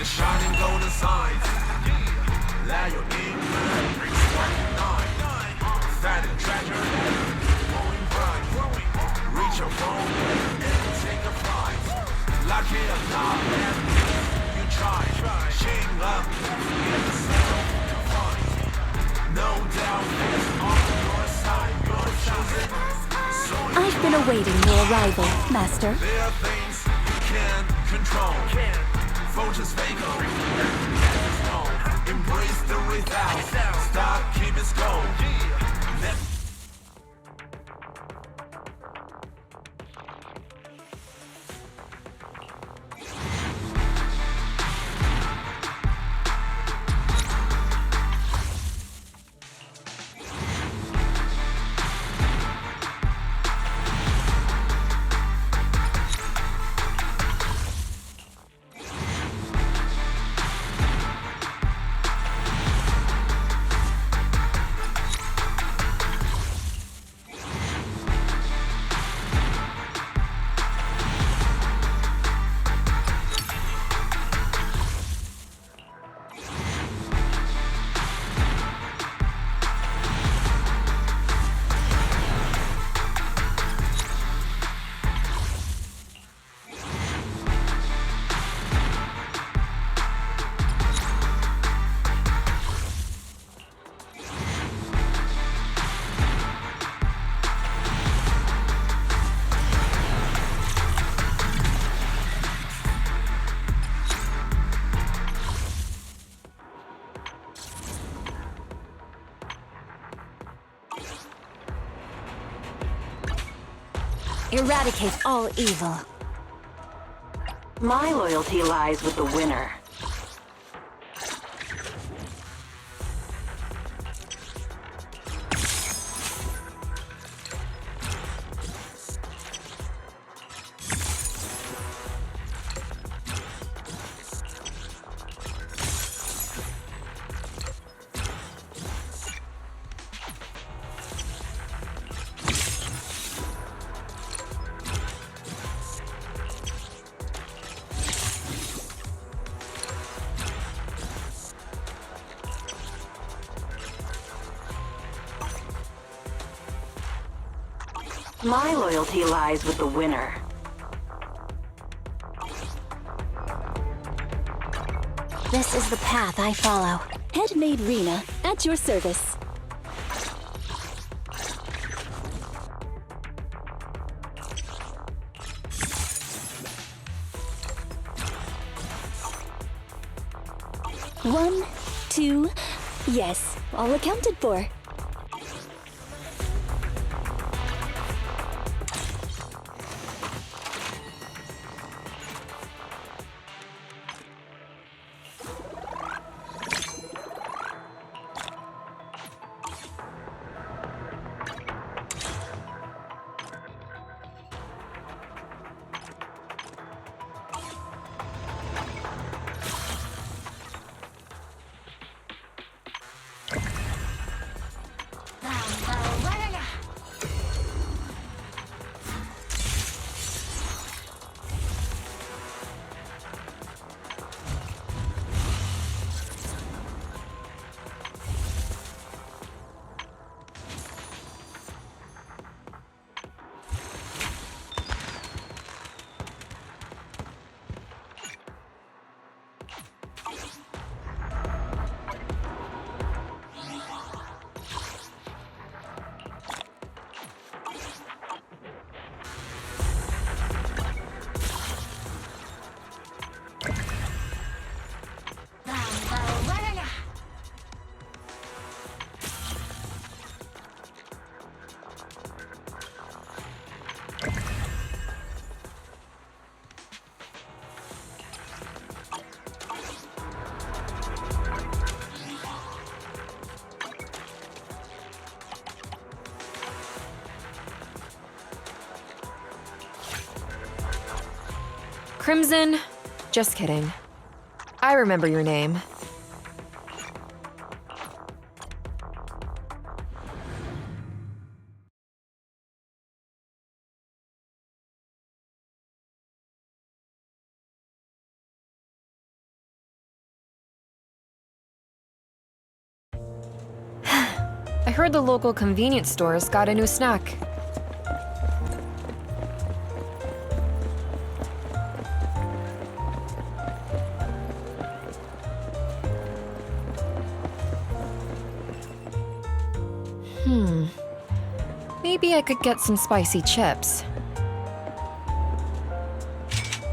The shining golden signs. Let your ignorance bring sparking night. Find a treasure, glowing bright. Reach your goal and take a flight. Lucky or not, man, you try. Shame love, get the soul to find. No doubt is on your side. You're chosen. So I've been awaiting your arrival, Master. there are things you can't control. Vultures fake on. Embrace the without. Stop, keep it going. Eradicate all evil. My loyalty lies with the winner. My loyalty lies with the winner. This is the path I follow. Headmaid Rena, at your service. One, two, yes, all accounted for. Crimson? Just kidding. I remember your name. I heard the local convenience stores got a new snack. Maybe I could get some spicy chips.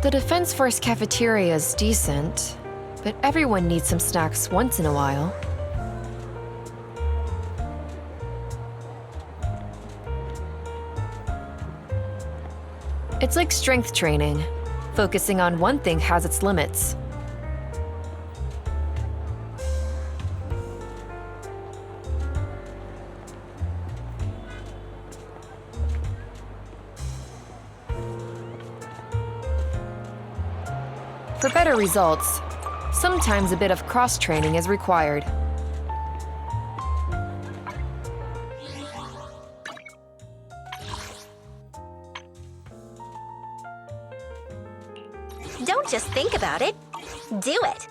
The Defense Force cafeteria is decent, but everyone needs some snacks once in a while. It's like strength training. Focusing on one thing has its limits. For better results, sometimes a bit of cross-training is required. Don't just think about it. Do it.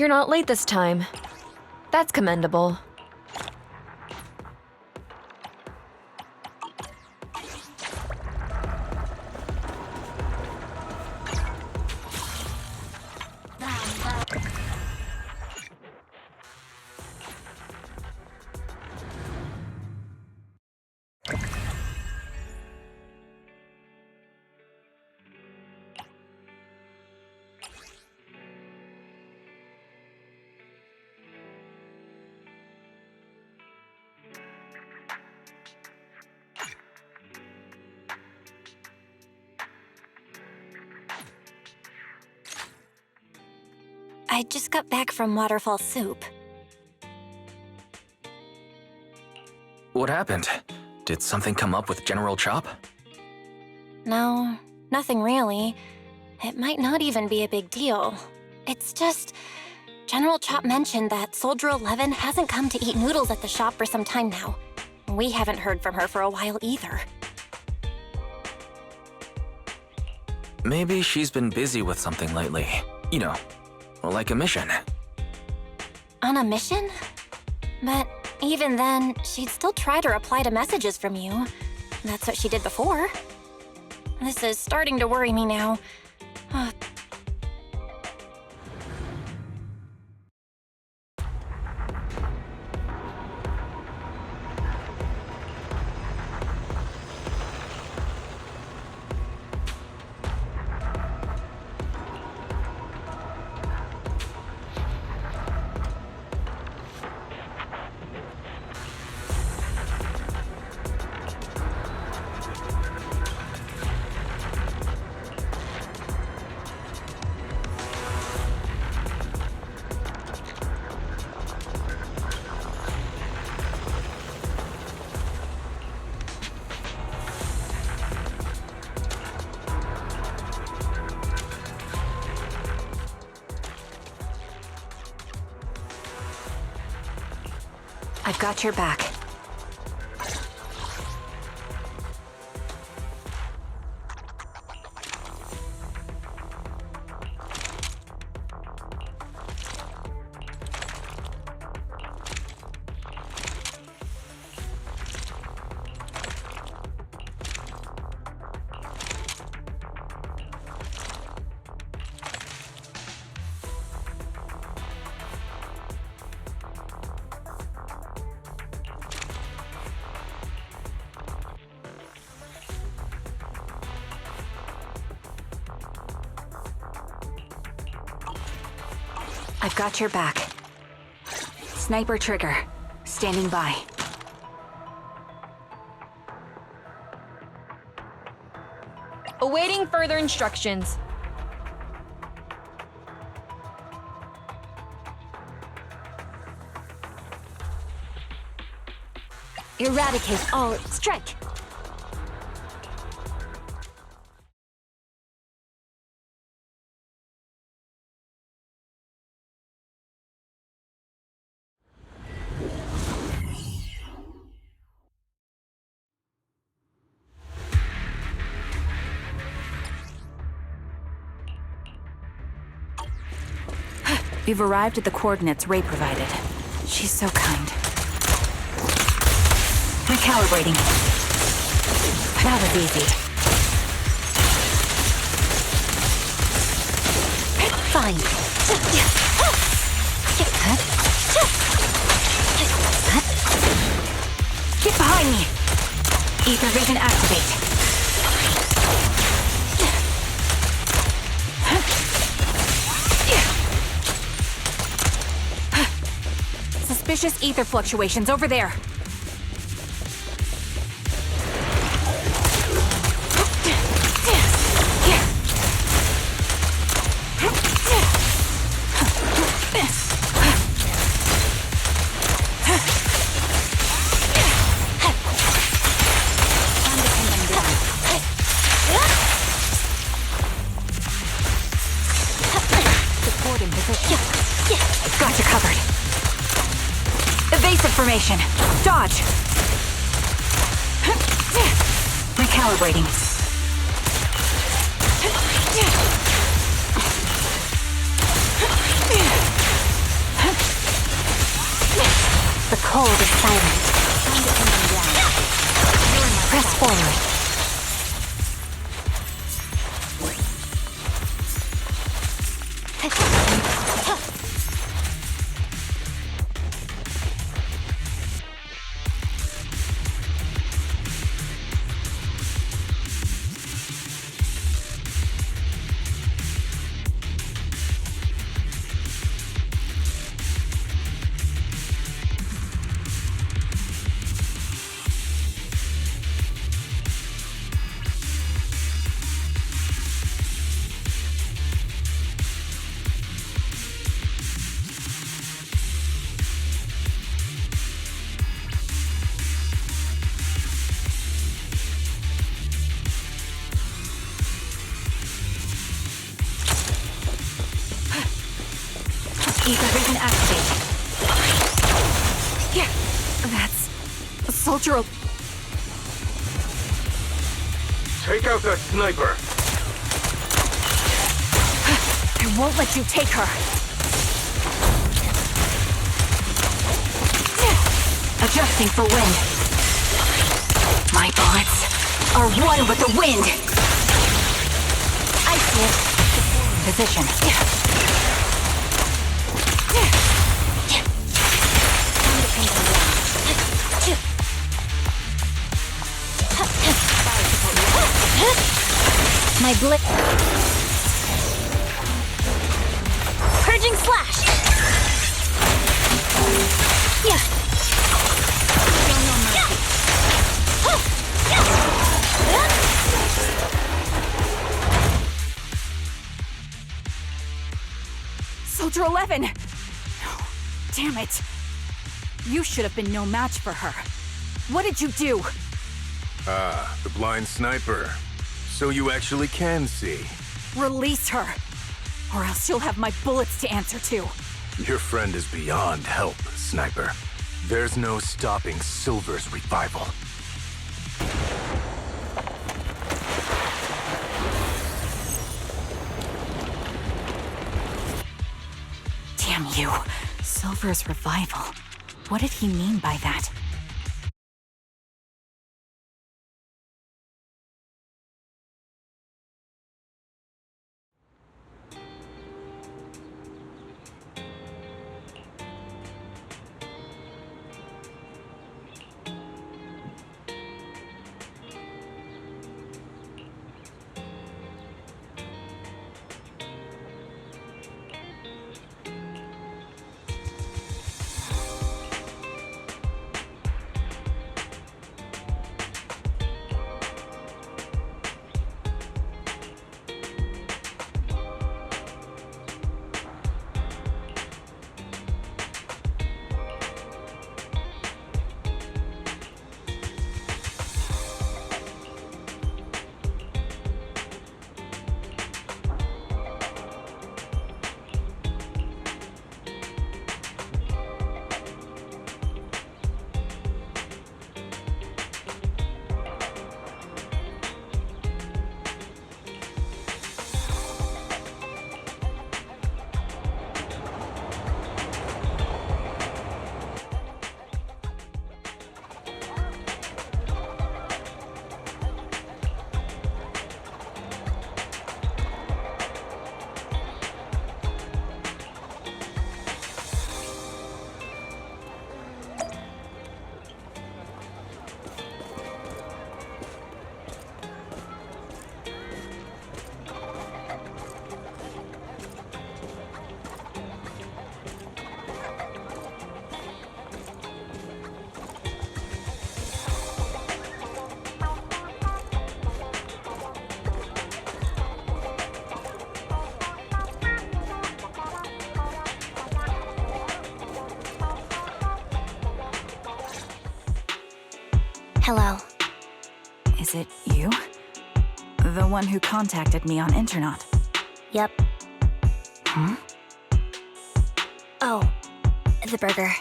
You're not late this time. That's commendable. I just got back from Waterfall Soup. What happened? Did something come up with General Chop? No, nothing really. It might not even be a big deal. It's just... General Chop mentioned that Soldier 11 hasn't come to eat noodles at the shop for some time now. We haven't heard from her for a while either. Maybe she's been busy with something lately. You know, like a mission. On a mission? But even then, she'd still try to reply to messages from you. That's what she did before. This is starting to worry me now. I've got your back. I've got your back. Sniper trigger. Standing by. Awaiting further instructions. Eradicate all. Strike! We've arrived at the coordinates Ray provided. She's so kind. Recalibrating. That was easy. Fine. Get behind me! Ether vision activate. Suspicious ether fluctuations over there. Support in position. Got you covered. Evasive formation. Dodge. Recalibrating. The cold is silent. Press forward. Ether vision activate. Yeah, that's a soldier. Take out that sniper. I won't let you take her. Adjusting for wind. My bullets are one with the wind. I see it. Position. My blip. Purging slash. Yeah. Soldier 11! No. Damn it. You should have been no match for her. What did you do? Ah, the blind sniper. So you actually can see. Release her, or else you'll have my bullets to answer to. Your friend is beyond help, Sniper. There's no stopping Silver's revival. Damn you. Silver's revival. What did he mean by that? Hello. Is it you? The one who contacted me on Internet? Yep. Huh? Oh, the burger.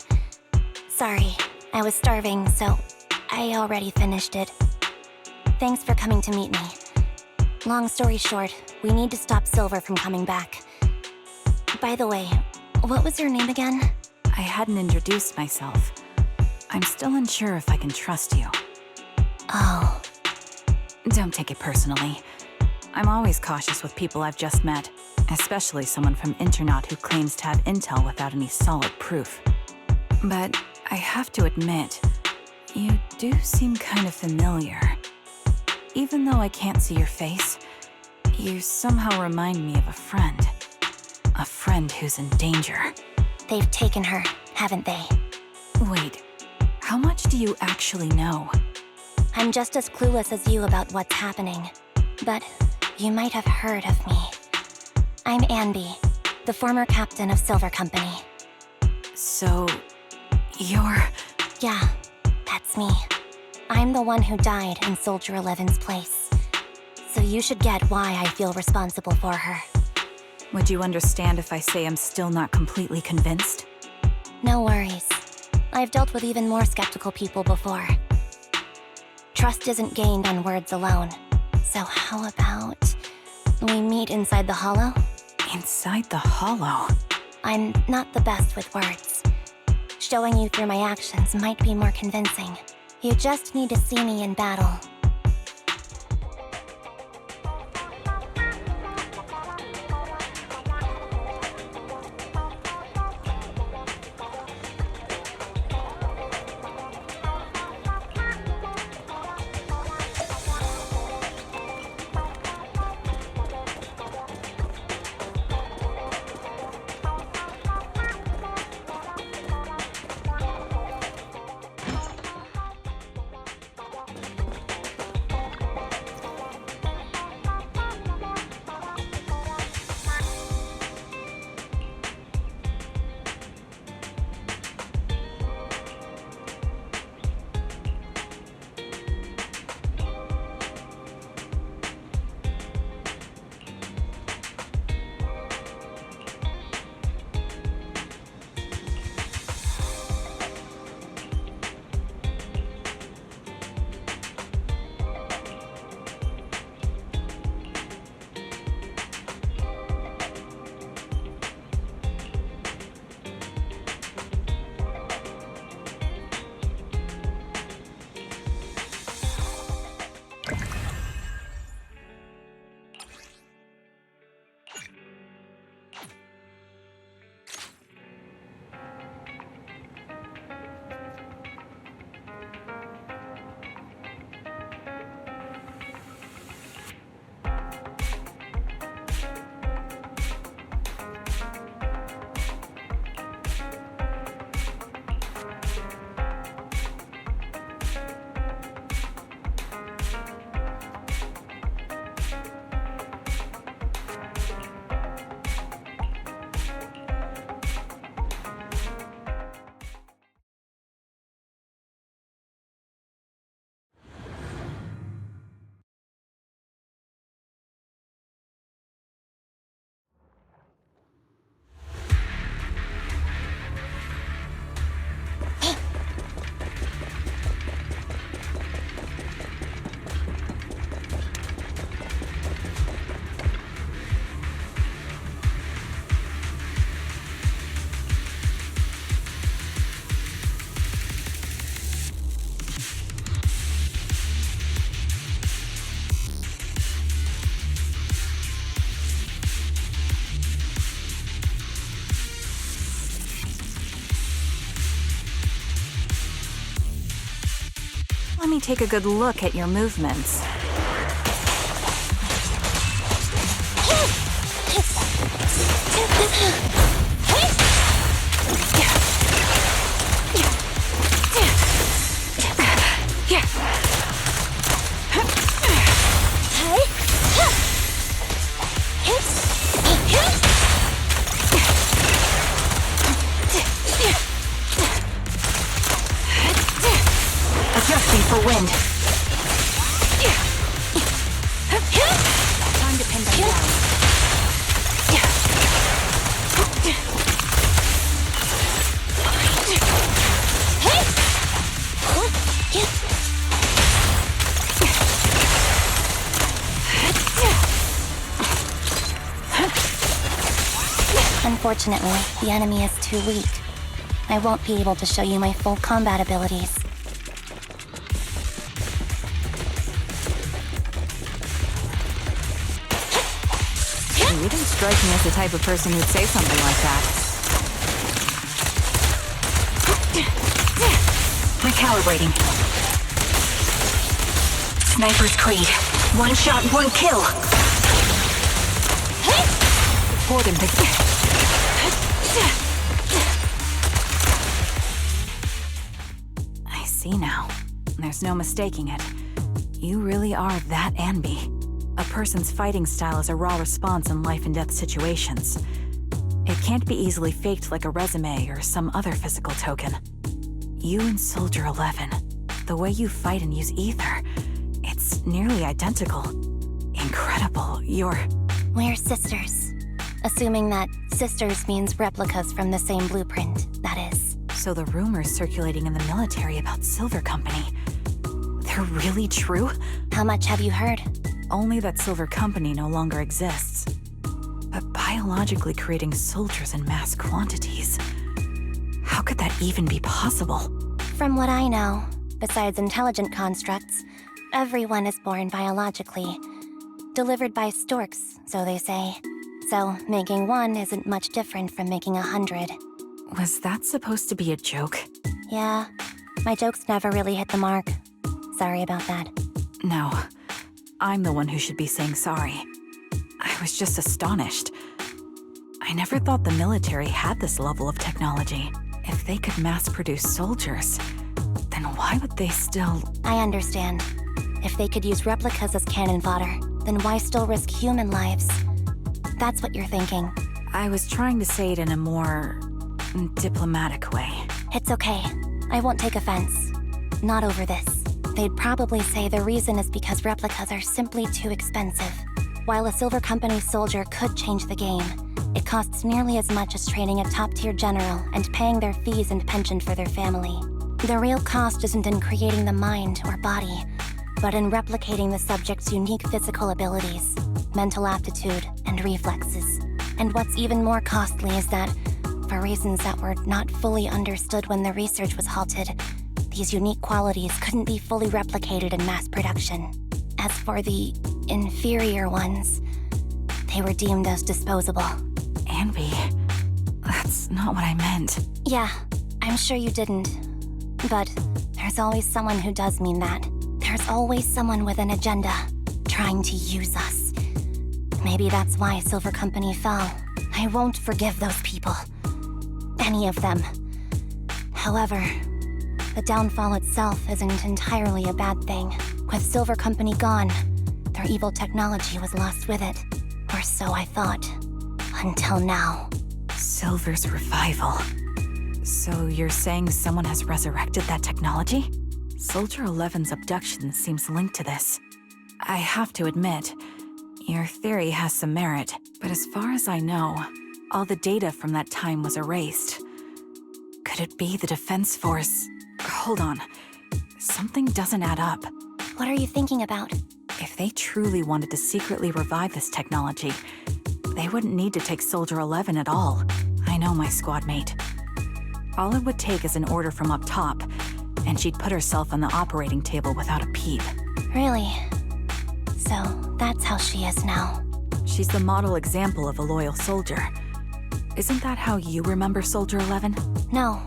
Sorry, I was starving, so I already finished it. Thanks for coming to meet me. Long story short, we need to stop Silver from coming back. By the way, what was your name again? I hadn't introduced myself. I'm still unsure if I can trust you. Oh. Don't take it personally. I'm always cautious with people I've just met, especially someone from Internet who claims to have intel without any solid proof. But I have to admit, you do seem kind of familiar. Even though I can't see your face, you somehow remind me of a friend. A friend who's in danger. They've taken her, haven't they? Wait, how much do you actually know? I'm just as clueless as you about what's happening. But you might have heard of me. I'm Anby, the former captain of Silver Company. So, you're... Yeah, that's me. I'm the one who died in Soldier 11's place. So you should get why I feel responsible for her. Would you understand if I say I'm still not completely convinced? No worries. I've dealt with even more skeptical people before. Trust isn't gained on words alone. So how about we meet inside the hollow? Inside the hollow? I'm not the best with words. Showing you through my actions might be more convincing. You just need to see me in battle. Let me take a good look at your movements. Adjusting for the wind. Time to pin them down. Unfortunately, the enemy is too weak. I won't be able to show you my full combat abilities. You didn't strike me as the type of person who'd say something like that. Recalibrating. Sniper's Creed. One shot, one kill. Hold him, Vicky. I see now. There's no mistaking it. You really are that Anby. A person's fighting style is a raw response in life and death situations. It can't be easily faked like a resume or some other physical token. You and Soldier 11, the way you fight and use ether, it's nearly identical. Incredible. We're sisters. Assuming that sisters means replicas from the same blueprint, that is. So the rumors circulating in the military about Silver Company, they're really true? How much have you heard? Only that Silver Company no longer exists. But biologically creating soldiers in mass quantities, how could that even be possible? From what I know, besides intelligent constructs, everyone is born biologically. Delivered by storks, so they say. So making one isn't much different from making 100. Was that supposed to be a joke? Yeah, my jokes never really hit the mark. Sorry about that. No, I'm the one who should be saying sorry. I was just astonished. I never thought the military had this level of technology. If they could mass-produce soldiers, then why would they still... I understand. If they could use replicas as cannon fodder, then why still risk human lives? That's what you're thinking. I was trying to say it in a more... diplomatic way. It's okay. I won't take offense. Not over this. They'd probably say the reason is because replicas are simply too expensive. While a Silver Company soldier could change the game, it costs nearly as much as training a top-tier general and paying their fees and pension for their family. The real cost isn't in creating the mind or body, but in replicating the subject's unique physical abilities, mental aptitude, and reflexes. And what's even more costly is that, for reasons that were not fully understood when the research was halted, these unique qualities couldn't be fully replicated in mass production. As for the inferior ones, they were deemed as disposable. Anby, that's not what I meant. Yeah, I'm sure you didn't. But there's always someone who does mean that. There's always someone with an agenda, trying to use us. Maybe that's why Silver Company fell. I won't forgive those people. Any of them. However, the downfall itself isn't entirely a bad thing. With Silver Company gone, their evil technology was lost with it. Or so I thought. Until now. Silver's revival. So you're saying someone has resurrected that technology? Soldier 11's abduction seems linked to this. I have to admit, your theory has some merit, but as far as I know, all the data from that time was erased. Could it be the Defense Force? Hold on. Something doesn't add up. What are you thinking about? If they truly wanted to secretly revive this technology, they wouldn't need to take Soldier 11 at all. I know my squad mate. All it would take is an order from up top, and she'd put herself on the operating table without a peep. Really? So, that's how she is now. She's the model example of a loyal soldier. Isn't that how you remember Soldier 11? No,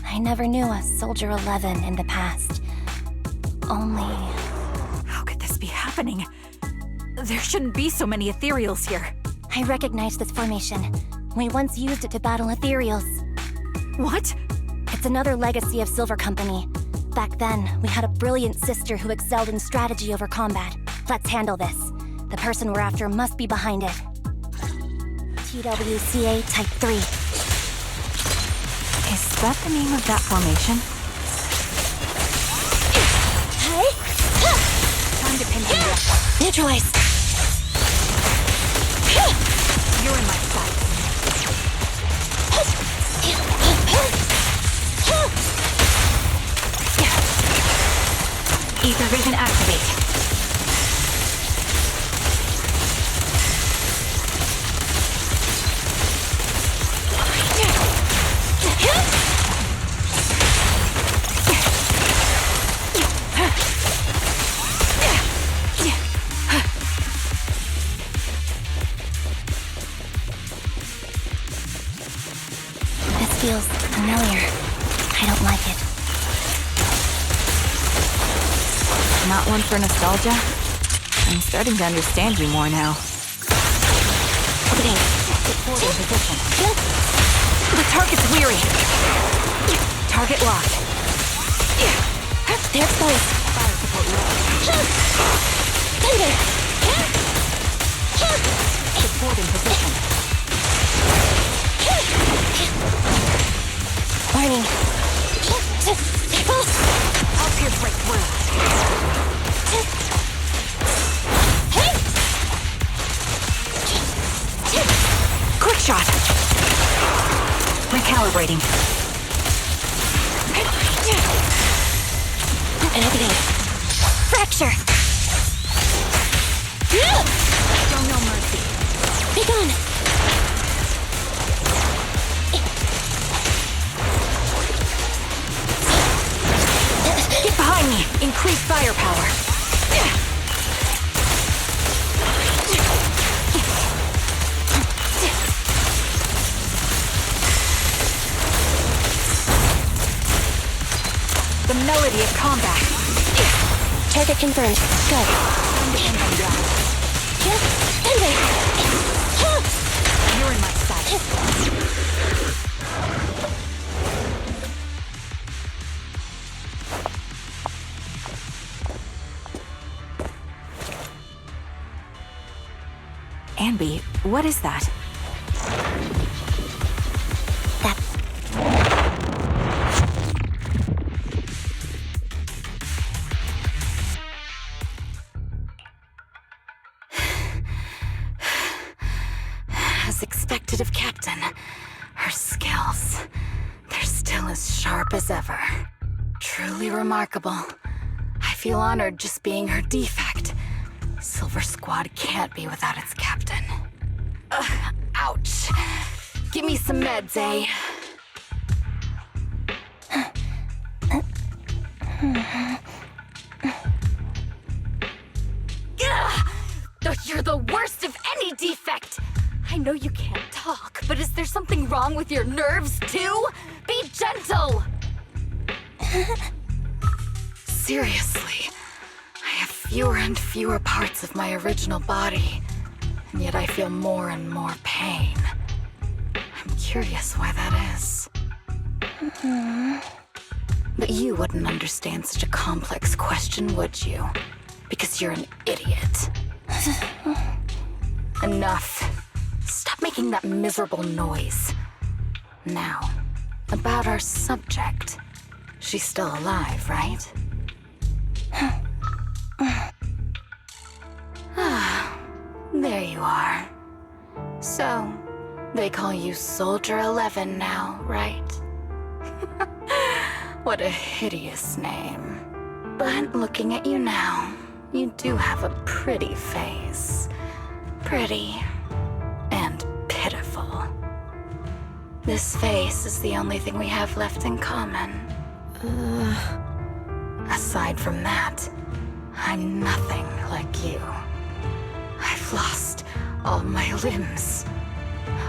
I never knew a Soldier 11 in the past. Only... How could this be happening? There shouldn't be so many ethereals here. I recognize this formation. We once used it to battle ethereals. What? It's another legacy of Silver Company. Back then, we had a brilliant sister who excelled in strategy over combat. Let's handle this. The person we're after must be behind it. TWCA Type 3. Is that the name of that formation? Neutralized. You're in my sight. Ether vision activate. This feels familiar. I don't like it. Not one for nostalgia? I'm starting to understand you more now. Opening. Supporting position. The target's weary. Target locked. They're exposed. Fire support low. Anby! Supporting position. Warning. I'll pierce right through. Quick shot. Recalibrating. Opening. Fracture! Show no mercy. Be gone! Get behind me. Increase firepower. The melody of combat. Target confirmed. Go. Anby! You're in my sight. Anby, what is that? That As expected of Captain, her skills, they're still as sharp as ever. Truly remarkable. I feel honored just being her defect. Silver Squad can't be without its captain. Ugh, ouch. Give me some meds, eh? Ugh, you're the worst of any defect! I know you can't talk, but is there something wrong with your nerves, too? Be gentle! Seriously, I have fewer and fewer parts of my original body, and yet I feel more and more pain. I'm curious why that is. But you wouldn't understand such a complex question, would you? Because you're an idiot. Enough. Stop making that miserable noise. Now, about our subject. She's still alive, right? Ah, there you are. So, they call you Soldier 11 now, right? What a hideous name. But looking at you now, you do have a pretty face. Pretty and pitiful. This face is the only thing we have left in common. Aside from that, I'm nothing like you. I've lost all my limbs.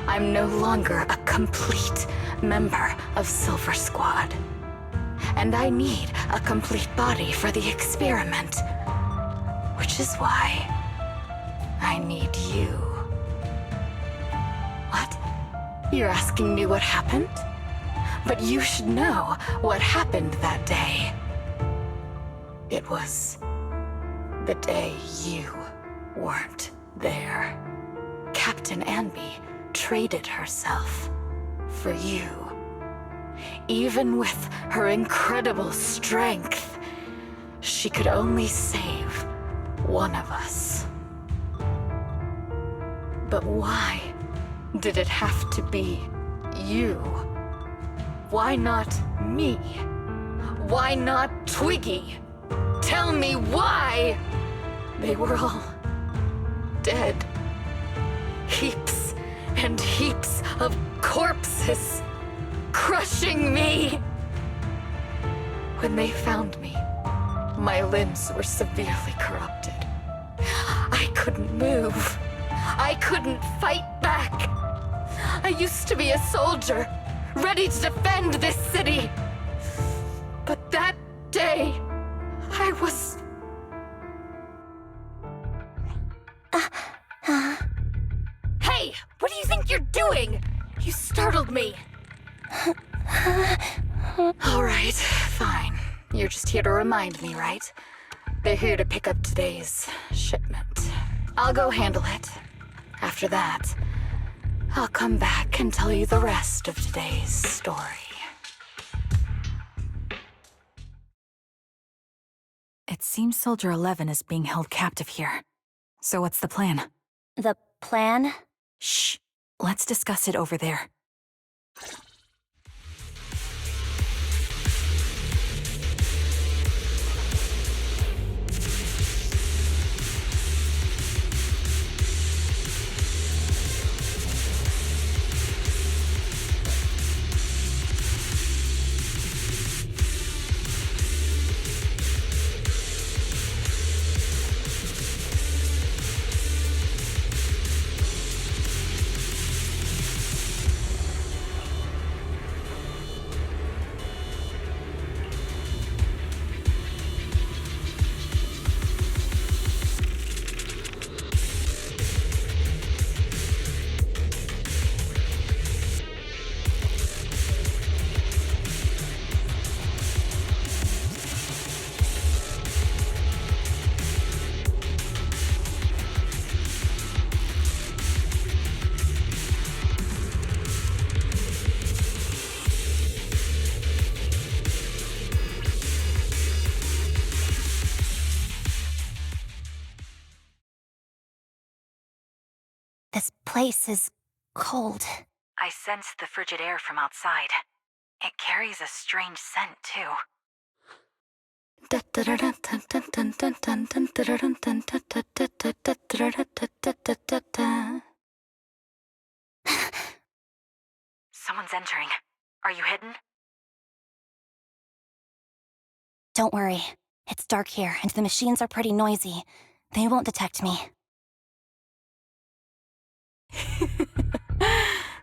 I'm no longer a complete member of Silver Squad. And I need a complete body for the experiment. Which is why I need you. What? You're asking me what happened? But you should know what happened that day. It was the day you weren't there. Captain Anby traded herself for you. Even with her incredible strength, she could only save one of us. But why did it have to be you? Why not me? Why not Twiggy? Tell me why! They were all dead. Heaps and heaps of corpses crushing me. When they found me, my limbs were severely corrupted. I couldn't move. I couldn't fight back. I used to be a soldier, ready to defend this city. But that day, I was... Hey, what do you think you're doing? You startled me. All right, fine. You're just here to remind me, right? They're here to pick up today's shipment. I'll go handle it. After that, I'll come back and tell you the rest of today's story. It seems Soldier 11 is being held captive here. So what's the plan? The plan? Shh. Let's discuss it over there. This place is cold. I sense the frigid air from outside. It carries a strange scent, too. Someone's entering. Are you hidden? Don't worry. It's dark here, and the machines are pretty noisy. They won't detect me.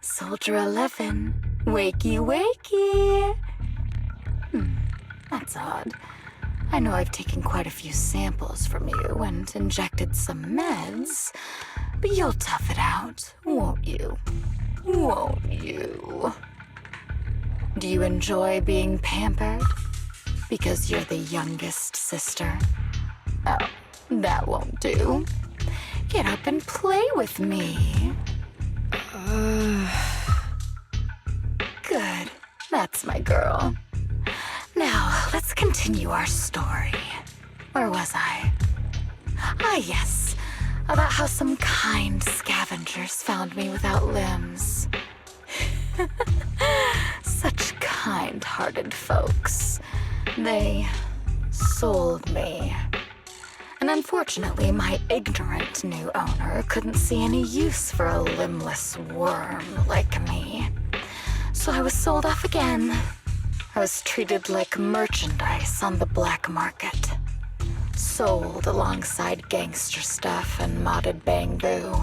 Soldier 11, wakey wakey. That's odd. I know I've taken quite a few samples from you and injected some meds, but you'll tough it out, won't you? Won't you? Do you enjoy being pampered? Because you're the youngest sister? Oh, that won't do. Get up and play with me. Good. That's my girl. Now, let's continue our story. Where was I? Ah, yes. About how some kind scavengers found me without limbs. Such kind-hearted folks. They sold me. And unfortunately, my ignorant new owner couldn't see any use for a limbless worm like me. So I was sold off again. I was treated like merchandise on the black market. Sold alongside gangster stuff and modded bamboo.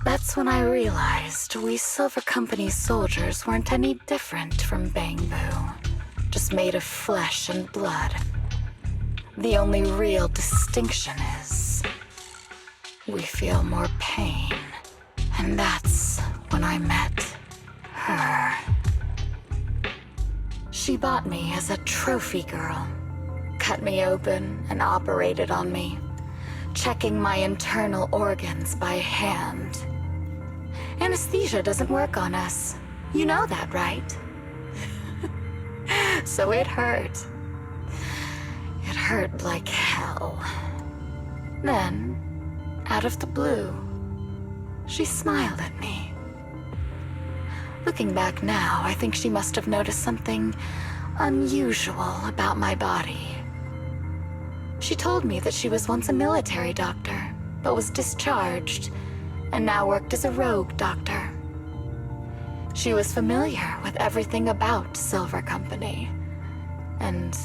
That's when I realized we Silver Company soldiers weren't any different from bamboo. Just made of flesh and blood. The only real distinction is we feel more pain. And that's when I met her. She bought me as a trophy girl, cut me open and operated on me, checking my internal organs by hand. Anesthesia doesn't work on us. You know that, right? So it hurt. It hurt like hell. Then, out of the blue, She smiled at me. Looking back now, I think she must have noticed something unusual about my body. She told me that she was once a military doctor, but was discharged, and now worked as a rogue doctor. She was familiar with everything about Silver Company, and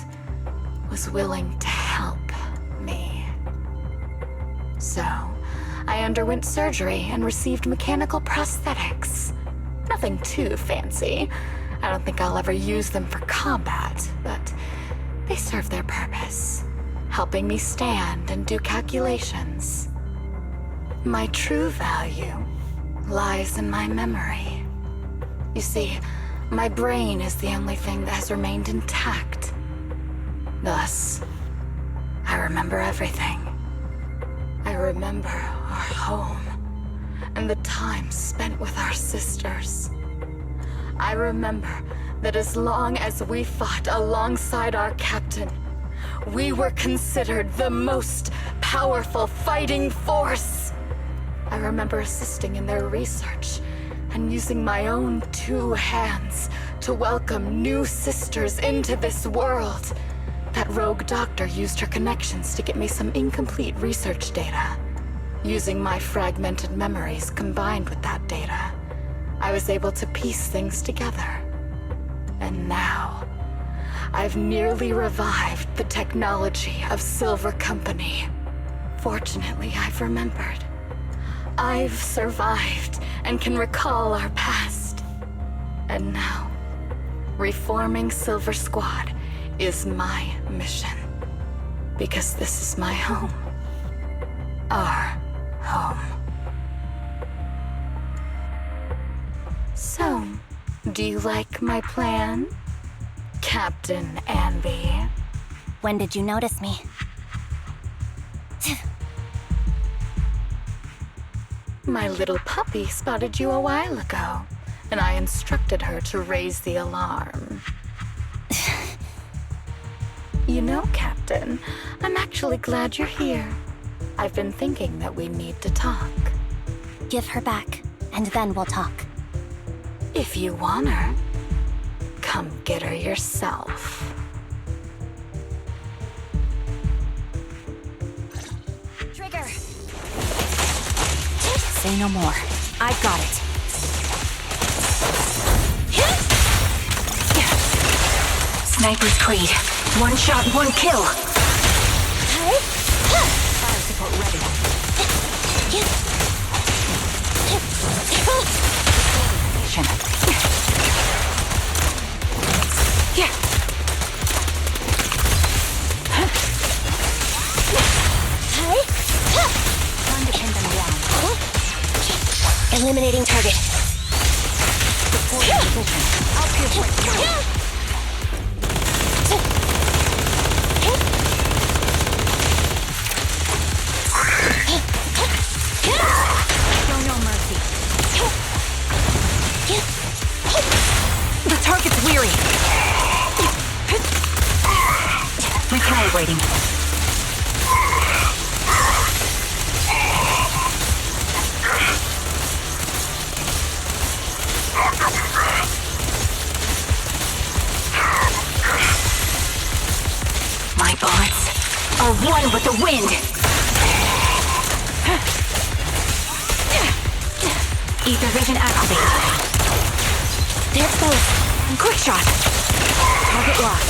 was willing to help me. So, I underwent surgery and received mechanical prosthetics. Nothing too fancy. I don't think I'll ever use them for combat, but they serve their purpose, helping me stand and do calculations. My true value lies in my memory. You see, my brain is the only thing that has remained intact. Thus, I remember everything. I remember our home and the time spent with our sisters. I remember that as long as we fought alongside our captain, we were considered the most powerful fighting force. I remember assisting in their research and using my own 2 hands to welcome new sisters into this world. That rogue doctor used her connections to get me some incomplete research data. Using my fragmented memories combined with that data, I was able to piece things together. And now, I've nearly revived the technology of Silver Company. Fortunately, I've remembered. I've survived and can recall our past. And now, reforming Silver Squad is my mission. Because this is my home. Our home. So, do you like my plan, Captain Anby? When did you notice me? My little puppy spotted you a while ago, and I instructed her to raise the alarm. You know, Captain, I'm actually glad you're here. I've been thinking that we need to talk. Give her back, and then we'll talk. If you want her, come get her yourself. Trigger! Say no more. I've got it. Sniper's Creed. 1 shot, 1 kill. Fire support ready. Time to pin them down. Eliminating target. Support position. I'll pierce right through. Show no mercy. The target's weary. Recalibrating. My bullets are one with the wind. Ether vision activated. There goes. Quick shot. Target locked.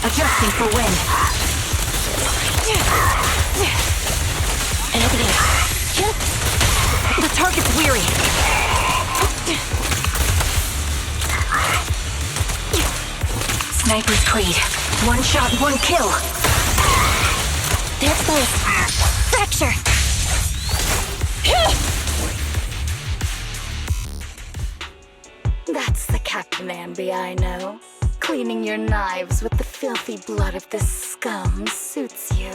Adjusting for wind. The target's weary. Sniper's Creed. 1 shot, 1 kill. There goes. Fracture! the Captain Anby I know. Cleaning your knives with the filthy blood of this scum suits you.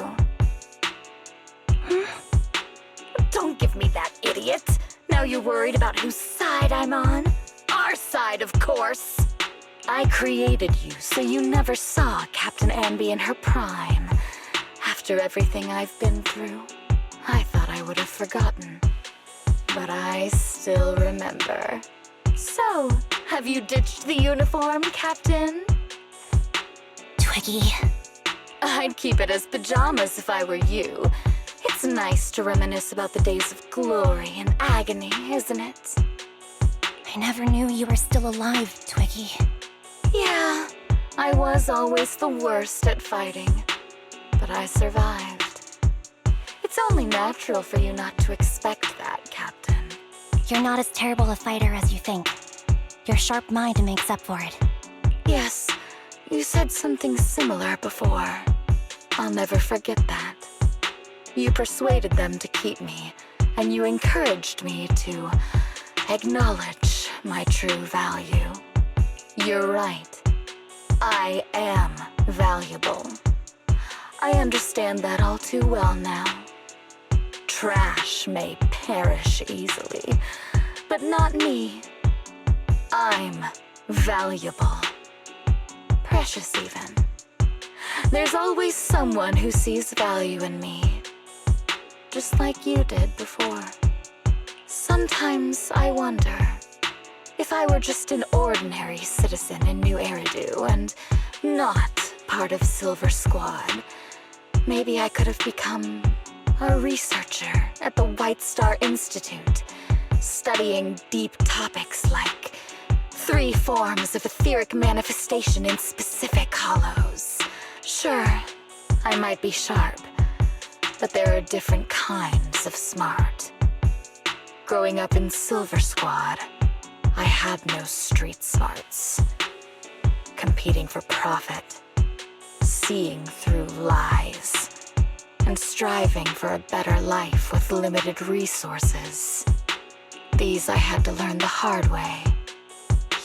Don't give me that, idiot. Now you're worried about whose side I'm on? Our side, of course. I created you so you never saw Captain Anby in her prime. After everything I've been through, I thought I would have forgotten. But I still remember. So, have you ditched the uniform, Captain? Twiggy. I'd keep it as pajamas if I were you. It's nice to reminisce about the days of glory and agony, isn't it? I never knew you were still alive, Twiggy. Yeah, I was always the worst at fighting, but I survived. It's only natural for you not to expect that, Captain. You're not as terrible a fighter as you think. Your sharp mind makes up for it. Yes, you said something similar before. I'll never forget that. You persuaded them to keep me, and you encouraged me to acknowledge my true value. You're right. I am valuable. I understand that all too well now. Trash may perish easily, but not me. I'm valuable. Precious even. There's always someone who sees value in me, just like you did before. Sometimes I wonder, if I were just an ordinary citizen in New Eridu and not part of Silver Squad, maybe I could have become a researcher at the White Star Institute, studying deep topics like 3 forms of etheric manifestation in specific hollows. Sure, I might be sharp, but there are different kinds of smart. Growing up in Silver Squad, I had no street smarts. Competing for profit, seeing through lies, and striving for a better life with limited resources. These I had to learn the hard way,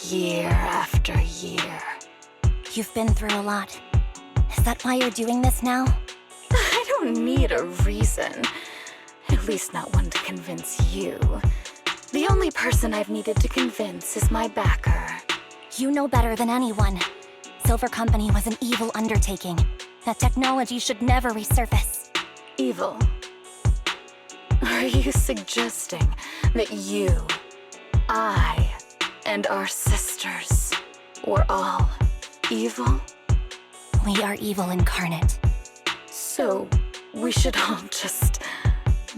year after year. You've been through a lot. Is that why you're doing this now? I don't need a reason. At least not one to convince you. The only person I've needed to convince is my backer. You know better than anyone. Silver Company was an evil undertaking. That technology should never resurface. Evil? Are you suggesting that you, I, and our sisters were all evil? We are evil incarnate. So, we should all just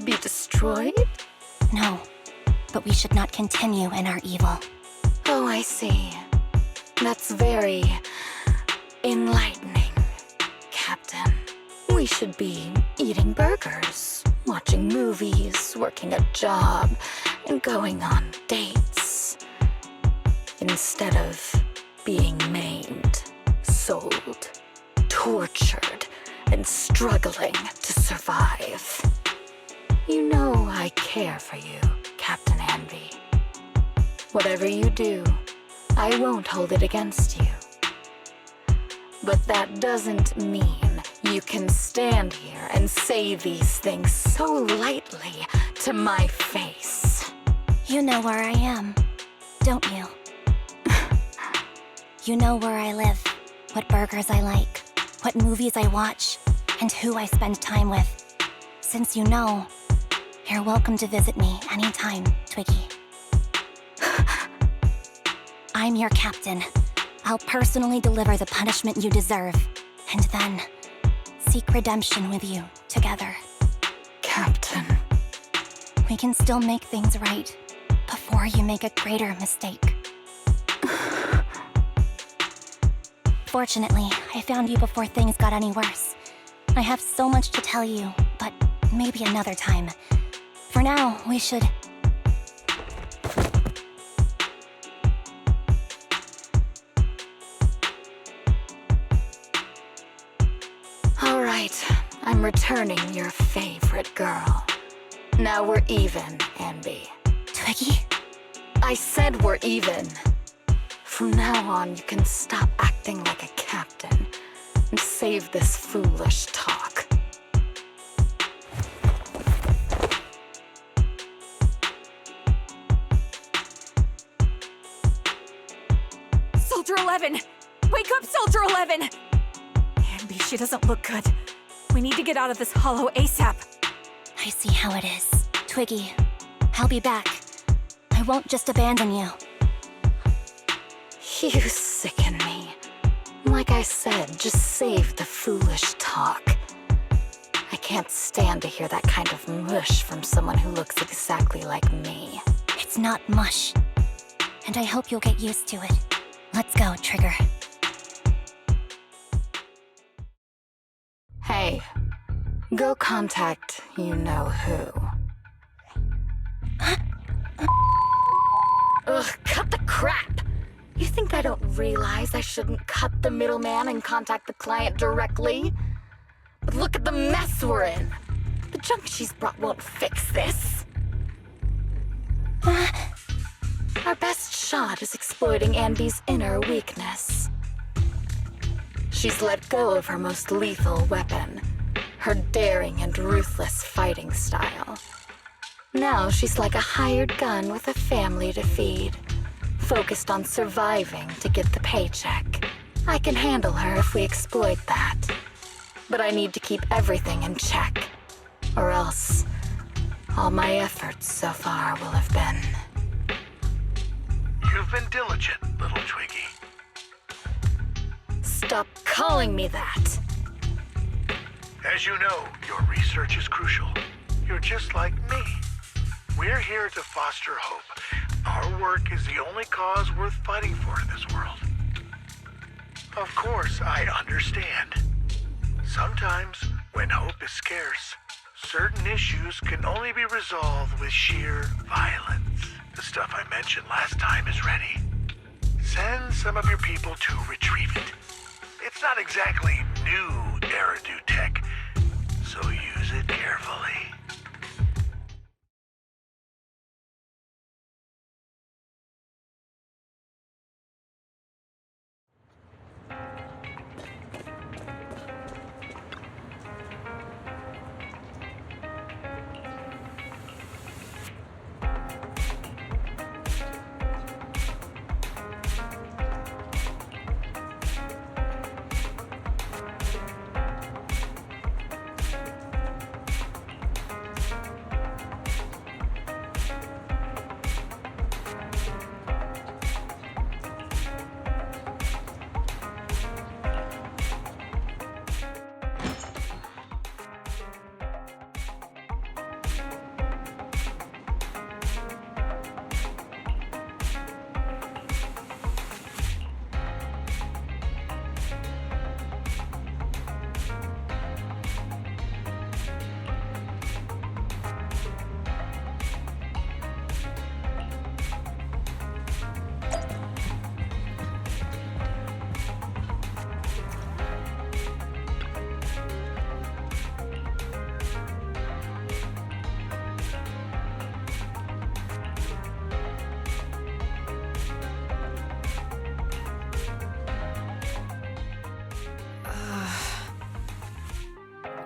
be destroyed? No, but we should not continue in our evil. Oh, I see. That's very enlightening, Captain. We should be eating burgers, watching movies, working a job, and going on dates. Instead of being maimed, sold, tortured, and struggling to survive. You know I care for you, Captain Anby. Whatever you do, I won't hold it against you. But that doesn't mean you can stand here and say these things so lightly to my face. You know where I am, don't you? You know where I live, what burgers I like, what movies I watch, and who I spend time with. Since you know, you're welcome to visit me anytime, Twiggy. I'm your captain. I'll personally deliver the punishment you deserve, and then seek redemption with you together. Captain. We can still make things right before you make a greater mistake. Fortunately, I found you before things got any worse. I have so much to tell you, but maybe another time. For now, we should... All right, I'm returning your favorite girl. Now we're even, Anby. Twiggy? I said we're even. From now on, you can stop acting like a captain and save this foolish talk. Soldier 11! Wake up, Soldier 11! Anby, she doesn't look good. We need to get out of this hollow ASAP. I see how it is. Twiggy, I'll be back. I won't just abandon you. You sicken me. Like I said, just save the foolish talk. I can't stand to hear that kind of mush from someone who looks exactly like me. It's not mush. And I hope you'll get used to it. Let's go, Trigger. Hey, go contact you-know-who. Ugh, cut the crap! You think I don't realize I shouldn't cut the middleman and contact the client directly? But look at the mess we're in! The junk she's brought won't fix this. Our best shot is exploiting Anby's inner weakness. She's let go of her most lethal weapon, her daring and ruthless fighting style. Now she's like a hired gun with a family to feed, focused on surviving to get the paycheck. I can handle her if we exploit that. But I need to keep everything in check, or else all my efforts so far will have been... You've been diligent, little Twiggy. Stop calling me that! As you know, your research is crucial. You're just like me. We're here to foster hope. Our work is the only cause worth fighting for in this world. Of course, I understand. Sometimes, when hope is scarce, certain issues can only be resolved with sheer violence. The stuff I mentioned last time is ready. Send some of your people to retrieve it. It's not exactly new Eridu tech, so use it carefully.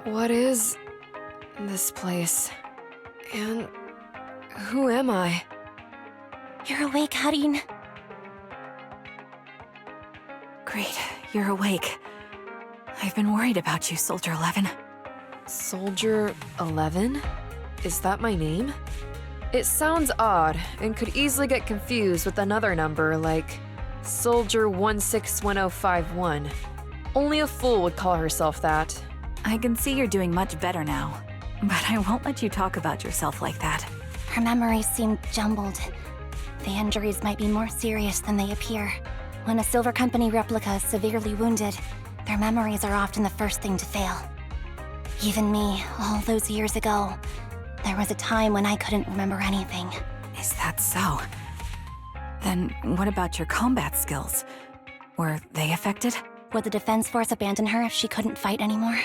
What is this place? And who am I? You're awake, Harin. Great, you're awake. I've been worried about you, Soldier 11. Soldier 11? Is that my name? It sounds odd and could easily get confused with another number like Soldier 161051. Only a fool would call herself that. I can see you're doing much better now, but I won't let you talk about yourself like that. Her memories seem jumbled. The injuries might be more serious than they appear. When a Silver Company replica is severely wounded, their memories are often the first thing to fail. Even me, all those years ago, there was a time when I couldn't remember anything. Is that so? Then what about your combat skills? Were they affected? Would the Defense Force abandon her if she couldn't fight anymore?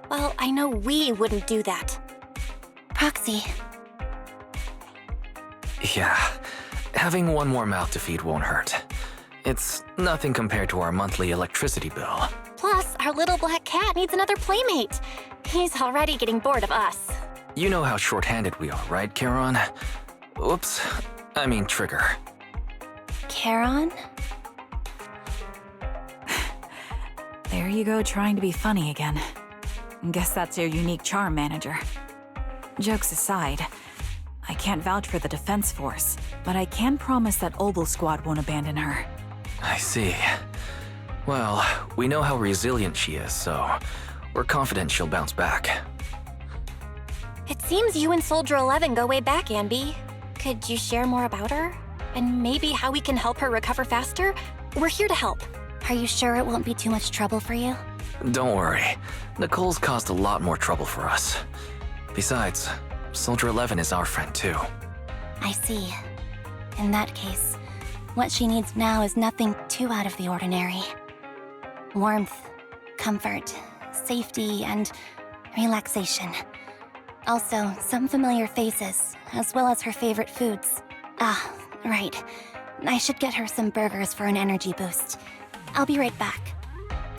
Well, I know we wouldn't do that. Proxy. Yeah, having one more mouth to feed won't hurt. It's nothing compared to our monthly electricity bill. Plus, our little black cat needs another playmate. He's already getting bored of us. You know how short-handed we are, right, Charon? Oops, I mean Trigger. Charon? There you go, trying to be funny again. Guess that's your unique charm, manager. Jokes aside, I can't vouch for the defense force, but I can promise that Obel Squad won't abandon her. I see. Well, we know how resilient she is, so we're confident she'll bounce back. It seems you and Soldier 11 go way back, Anby. Could you share more about her? And maybe how we can help her recover faster? We're here to help. Are you sure it won't be too much trouble for you? Don't worry. Nicole's caused a lot more trouble for us. Besides, Soldier 11 is our friend too. I see. In that case, what she needs now is nothing too out of the ordinary. Warmth, comfort, safety, and relaxation. Also, some familiar faces, as well as her favorite foods. Ah, right. I should get her some burgers for an energy boost. I'll be right back.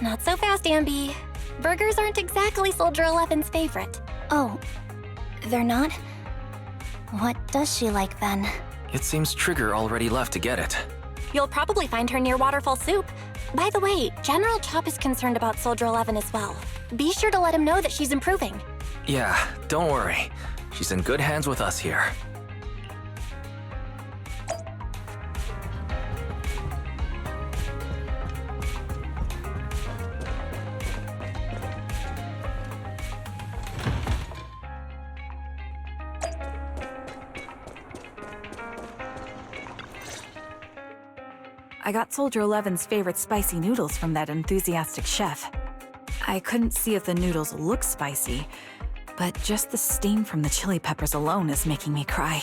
Not so fast, Anby. Burgers aren't exactly Soldier 11's favorite. Oh, they're not? What does she like then? It seems Trigger already left to get it. You'll probably find her near Waterfall Soup. By the way, General Chop is concerned about Soldier 11 as well. Be sure to let him know that she's improving. Yeah, don't worry. She's in good hands with us here. I got Soldier 11's favorite spicy noodles from that enthusiastic chef. I couldn't see if the noodles look spicy, but just the steam from the chili peppers alone is making me cry.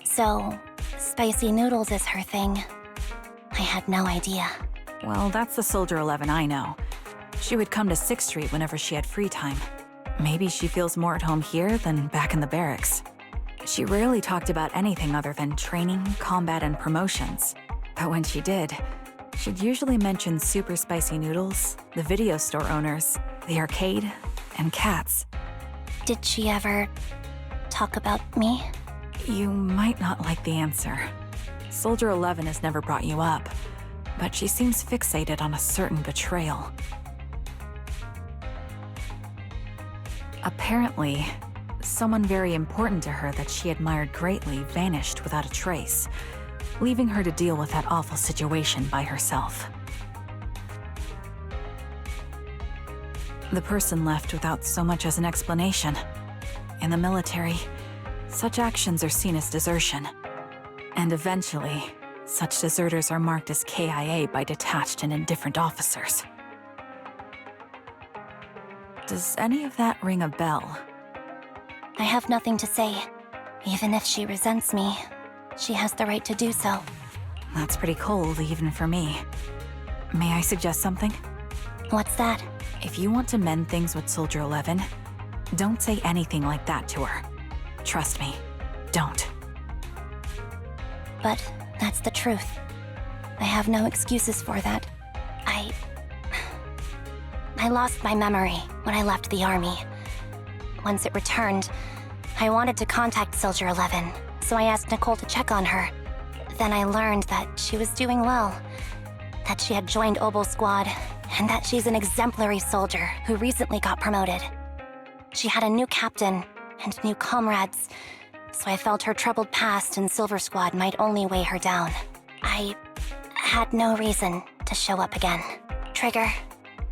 So, spicy noodles is her thing. I had no idea. Well, that's the Soldier 11 I know. She would come to 6th Street whenever she had free time. Maybe she feels more at home here than back in the barracks. She rarely talked about anything other than training, combat, and promotions. But when she did, she'd usually mention super spicy noodles, the video store owners, the arcade, and cats. Did she ever talk about me? You might not like the answer. Soldier 11 has never brought you up, but she seems fixated on a certain betrayal. Apparently, someone very important to her that she admired greatly vanished without a trace, leaving her to deal with that awful situation by herself. The person left without so much as an explanation. In the military, such actions are seen as desertion. And eventually, such deserters are marked as KIA by detached and indifferent officers. Does any of that ring a bell? I have nothing to say. Even if she resents me, she has the right to do so. That's pretty cold, even for me. May I suggest something? What's that? If you want to mend things with Soldier 11, don't say anything like that to her. Trust me, don't. But that's the truth. I have no excuses for that. I lost my memory when I left the army. Once it returned, I wanted to contact Soldier 11, so I asked Nicole to check on her. Then I learned that she was doing well, that she had joined Obel Squad, and that she's an exemplary soldier who recently got promoted. She had a new captain and new comrades, so I felt her troubled past in Silver Squad might only weigh her down. I had no reason to show up again. Trigger,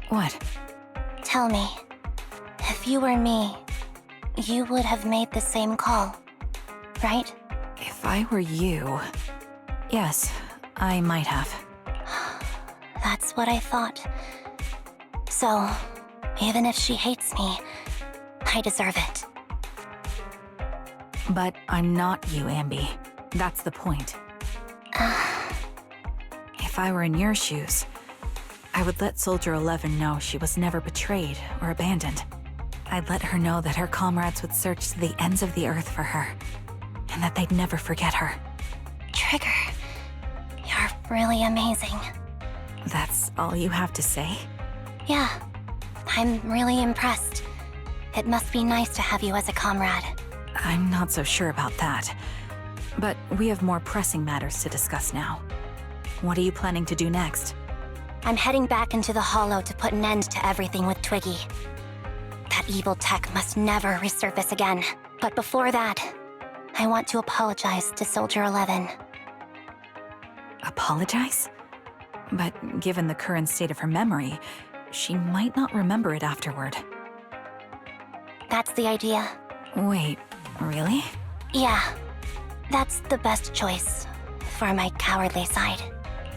What? tell me, if you were me, you would have made the same call, right? If I were you... Yes, I might have. That's what I thought. So, even if she hates me, I deserve it. But I'm not you, Anby. That's the point. If I were in your shoes, I would let Soldier 11 know she was never betrayed or abandoned. I'd let her know that her comrades would search to the ends of the earth for her, and that they'd never forget her. Trigger, really amazing. That's all you have to say? Yeah, I'm really impressed. It must be nice to have you as a comrade. I'm not so sure about that. But we have more pressing matters to discuss now. What are you planning to do next? I'm heading back into the Hollow to put an end to everything with Twiggy. That evil tech must never resurface again. But before that, I want to apologize to Soldier 11. Apologize? But given the current state of her memory, she might not remember it afterward. That's the idea. Wait, really? Yeah, that's the best choice for my cowardly side.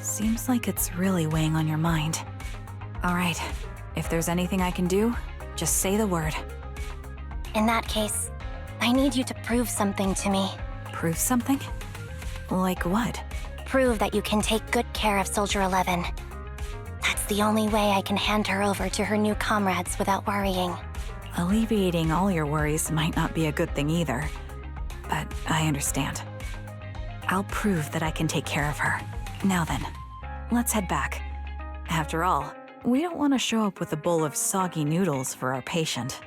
Seems like it's really weighing on your mind. All right, if there's anything I can do, just say the word. In that case, I need you to prove something to me. Prove something? Like what? Prove that you can take good care of Soldier 11. That's the only way I can hand her over to her new comrades without worrying. Alleviating all your worries might not be a good thing either. But I understand. I'll prove that I can take care of her. Now then, let's head back. After all, we don't want to show up with a bowl of soggy noodles for our patient.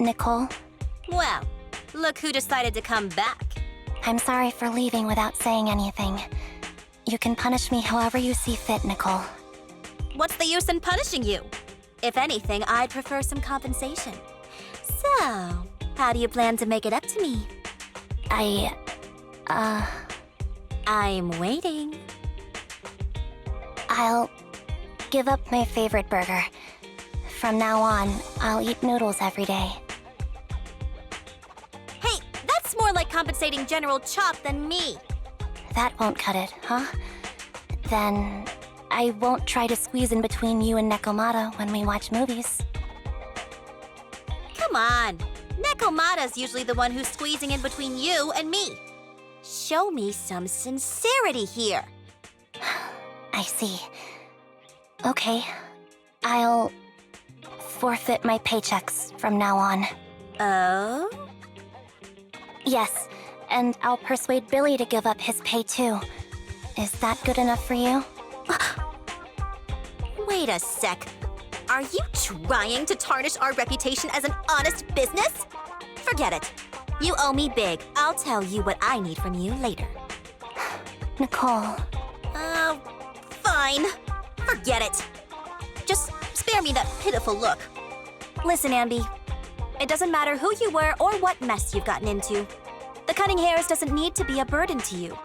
Nicole. Well, look who decided to come back. I'm sorry for leaving without saying anything. You can punish me however you see fit, Nicole. What's the use in punishing you? If anything, I'd prefer some compensation. So, how do you plan to make it up to me? I'm waiting. I'll give up my favorite burger. From now on, I'll eat noodles every day. Hey, that's more like compensating General Chop than me. That won't cut it, huh? Then I won't try to squeeze in between you and Nekomata when we watch movies. Come on. Nekomata's usually the one who's squeezing in between you and me. Show me some sincerity here. I see. Okay, I'll forfeit my paychecks from now on. Oh? Yes, and I'll persuade Billy to give up his pay too. Is that good enough for you? Wait a sec. Are you trying to tarnish our reputation as an honest business? Forget it. You owe me big. I'll tell you what I need from you later. Nicole. Fine. Forget it. Just spare me that pitiful look. Listen, Anby. It doesn't matter who you were or what mess you've gotten into. The cutting hairs doesn't need to be a burden to you.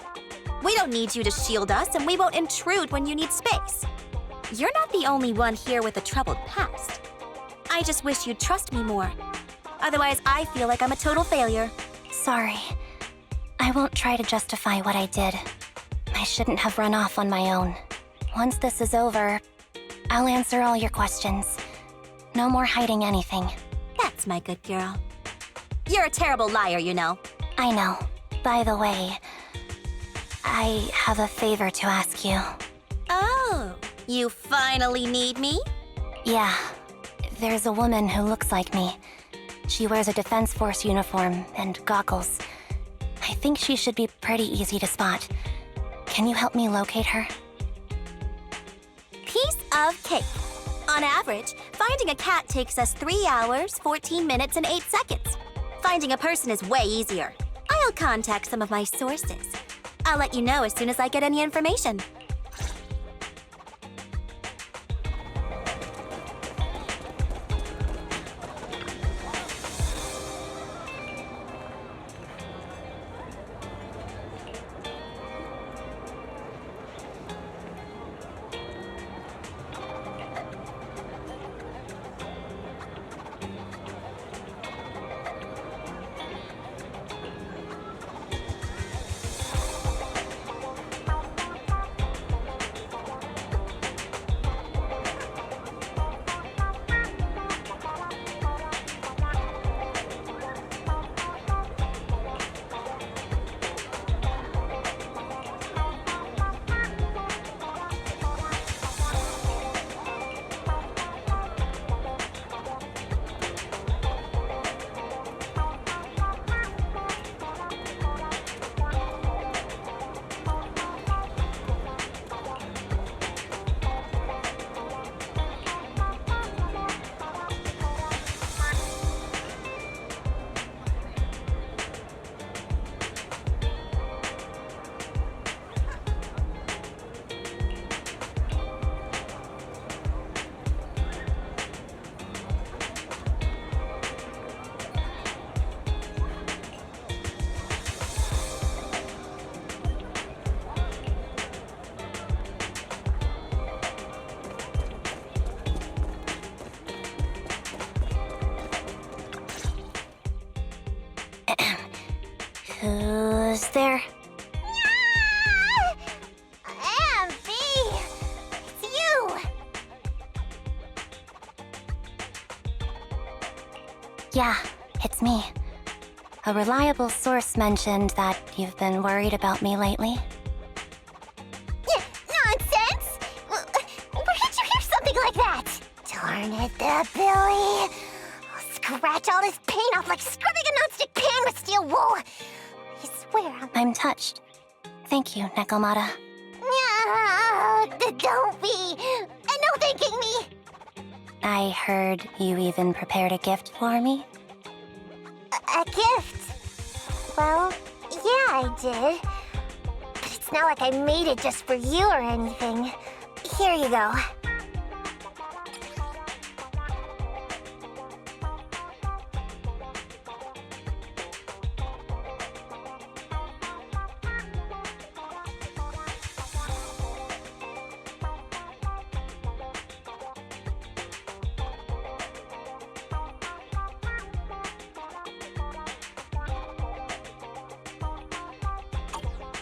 We don't need you to shield us, and we won't intrude when you need space. You're not the only one here with a troubled past. I just wish you'd trust me more. Otherwise, I feel like I'm a total failure. Sorry. I won't try to justify what I did. I shouldn't have run off on my own. Once this is over, I'll answer all your questions. No more hiding anything. That's my good girl. You're a terrible liar, you know. I know. By the way, I have a favor to ask you. Oh, you finally need me? Yeah. There's a woman who looks like me. She wears a Defense Force uniform and goggles. I think she should be pretty easy to spot. Can you help me locate her? Piece of cake. On average, finding a cat takes us 3 hours, 14 minutes, and 8 seconds. Finding a person is way easier. I'll contact some of my sources. I'll let you know as soon as I get any information. Who's there? Anby! It's you! Yeah, it's me. A reliable source mentioned that you've been worried about me lately. Nonsense! Where did you hear something like that? Darn it, Billy. I'll scratch all this paint off like scrubbing a nonstick pan with steel wool. I swear I'm touched. Thank you, Nekomata. Don't be. No thanking me. I heard you even prepared a gift for me. A gift? Well, yeah, I did. But it's not like I made it just for you or anything. Here you go.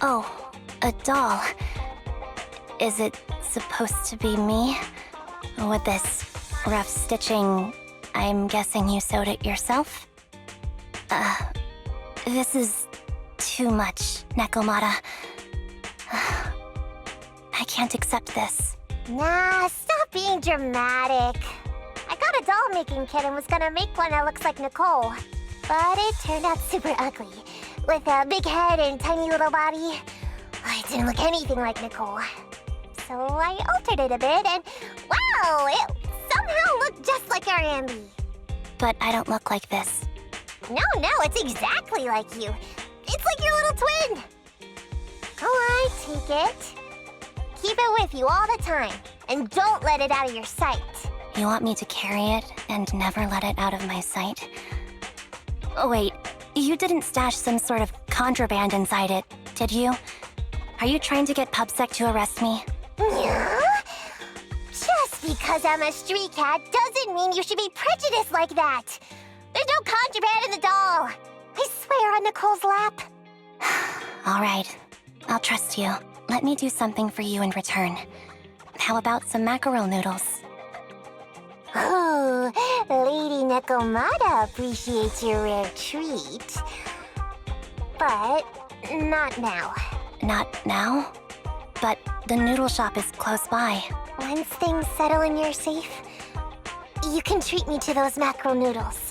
Oh, a doll. Is it supposed to be me? With this rough stitching, I'm guessing you sewed it yourself? This is too much, Nekomata. I can't accept this. Nah, stop being dramatic. I got a doll-making kit and was gonna make one that looks like Nicole. But it turned out super ugly. With a big head and tiny little body. It didn't look anything like Nicole. So I altered it a bit and, wow, it somehow looked just like our Anby. But I don't look like this. No, it's exactly like you. It's like your little twin. Go on, take it. Keep it with you all the time. And don't let it out of your sight. You want me to carry it and never let it out of my sight? Oh, wait. You didn't stash some sort of contraband inside it, did you? Are you trying to get PubSec to arrest me? Yeah? Just because I'm a street cat doesn't mean you should be prejudiced like that. There's no contraband in the doll. I swear on Nicole's lap. All right. I'll trust you. Let me do something for you in return. How about some mackerel noodles? Oh, Lady Nekomata appreciates your rare treat. But not now. Not now? But the noodle shop is close by. Once things settle and you're safe, you can treat me to those mackerel noodles.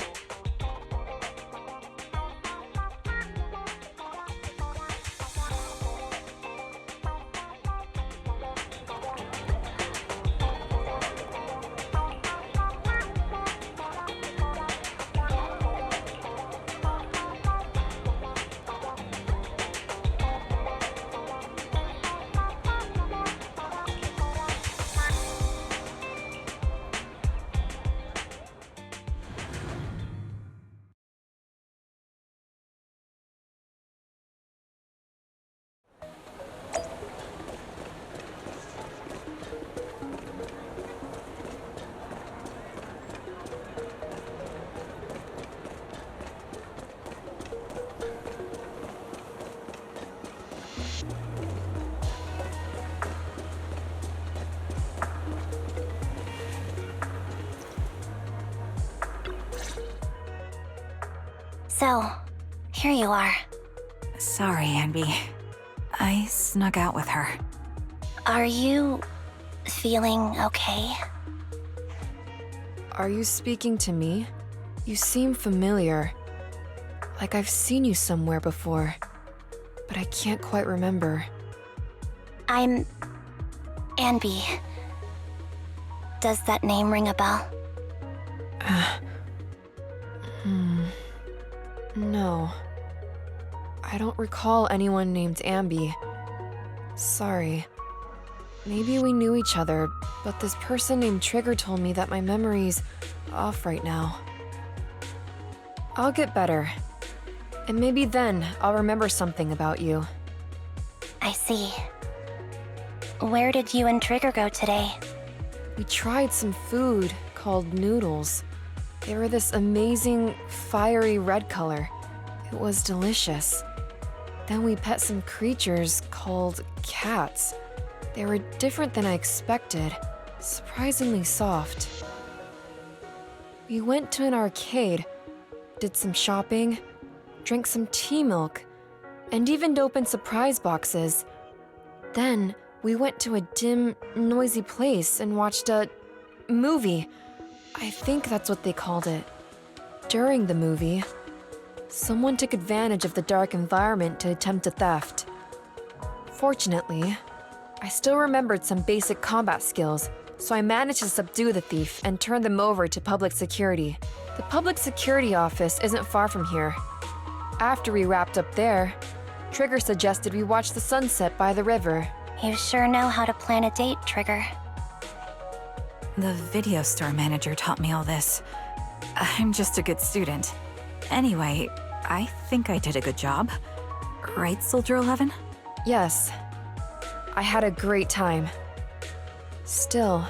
So, here you are. Sorry, Anby. I snuck out with her. Are you feeling okay? Are you speaking to me? You seem familiar. Like I've seen you somewhere before, but I can't quite remember. I'm Anby. Does that name ring a bell? No. I don't recall anyone named Anby. Sorry. Maybe we knew each other, but this person named Trigger told me that my memory's off right now. I'll get better. And maybe then I'll remember something about you. I see. Where did you and Trigger go today? We tried some food called noodles. They were this amazing, fiery red color. It was delicious. Then we pet some creatures called cats. They were different than I expected, surprisingly soft. We went to an arcade, did some shopping, drank some tea milk, and even opened surprise boxes. Then we went to a dim, noisy place and watched a movie. I think that's what they called it. During the movie, someone took advantage of the dark environment to attempt a theft. Fortunately, I still remembered some basic combat skills, so I managed to subdue the thief and turn them over to public security. The public security office isn't far from here. After we wrapped up there, Trigger suggested we watch the sunset by the river. You sure know how to plan a date, Trigger. The video store manager taught me all this. I'm just a good student. Anyway, I think I did a good job. Right, Soldier 11? Yes. I had a great time. Still,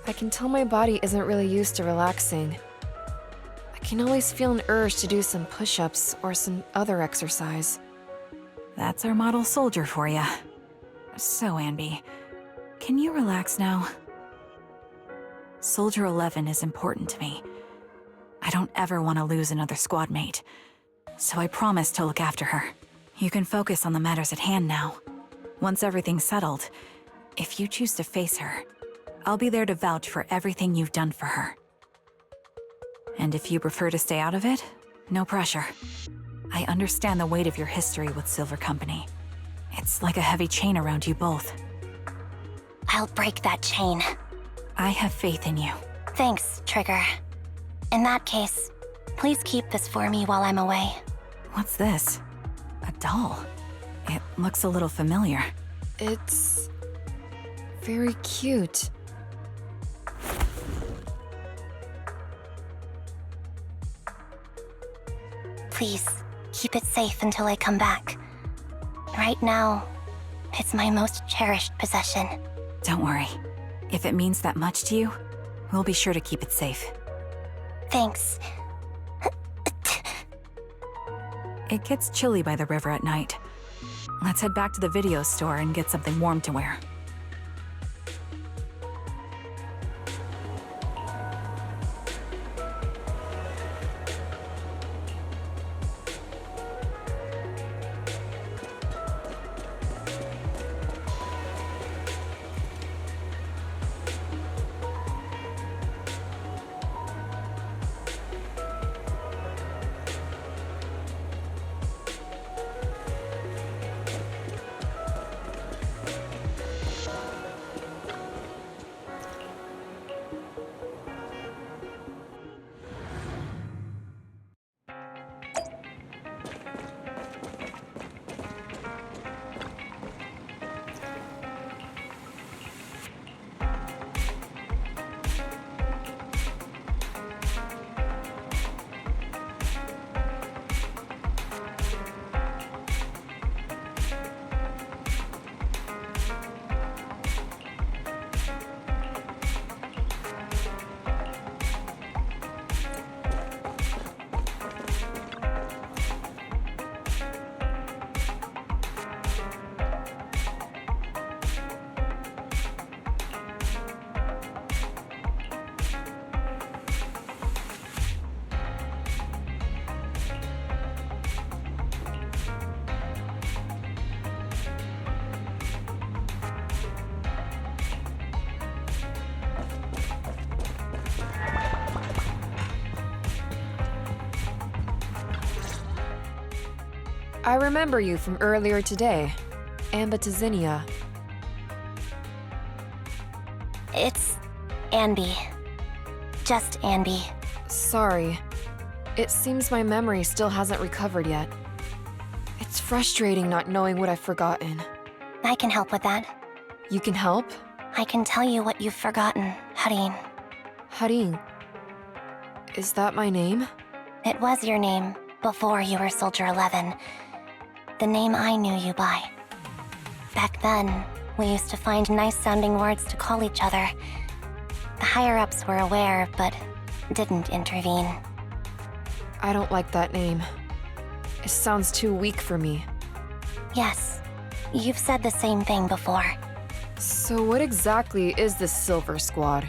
I can tell my body isn't really used to relaxing. I can always feel an urge to do some push-ups or some other exercise. That's our model soldier for ya. So, Anby, can you relax now? Soldier 11 is important to me. I don't ever want to lose another squad mate. So I promise to look after her. You can focus on the matters at hand now. Once everything's settled, if you choose to face her, I'll be there to vouch for everything you've done for her. And if you prefer to stay out of it, no pressure. I understand the weight of your history with Silver Company. It's like a heavy chain around you both. I'll break that chain. I have faith in you. Thanks, Trigger. In that case, please keep this for me while I'm away. What's this? A doll? It looks a little familiar. It's very cute. Please, keep it safe until I come back. Right now, it's my most cherished possession. Don't worry. If it means that much to you, we'll be sure to keep it safe. Thanks. It gets chilly by the river at night. Let's head back to the video store and get something warm to wear. I remember you from earlier today, Anby. It's Anby. Just Anby. Sorry. It seems my memory still hasn't recovered yet. It's frustrating not knowing what I've forgotten. I can help with that. You can help? I can tell you what you've forgotten, Harin. Harin. Is that my name? It was your name before you were Soldier 11. The name I knew you by. Back then, we used to find nice-sounding words to call each other. The higher-ups were aware, but didn't intervene. I don't like that name. It sounds too weak for me. Yes, you've said the same thing before. So what exactly is this Silver Squad?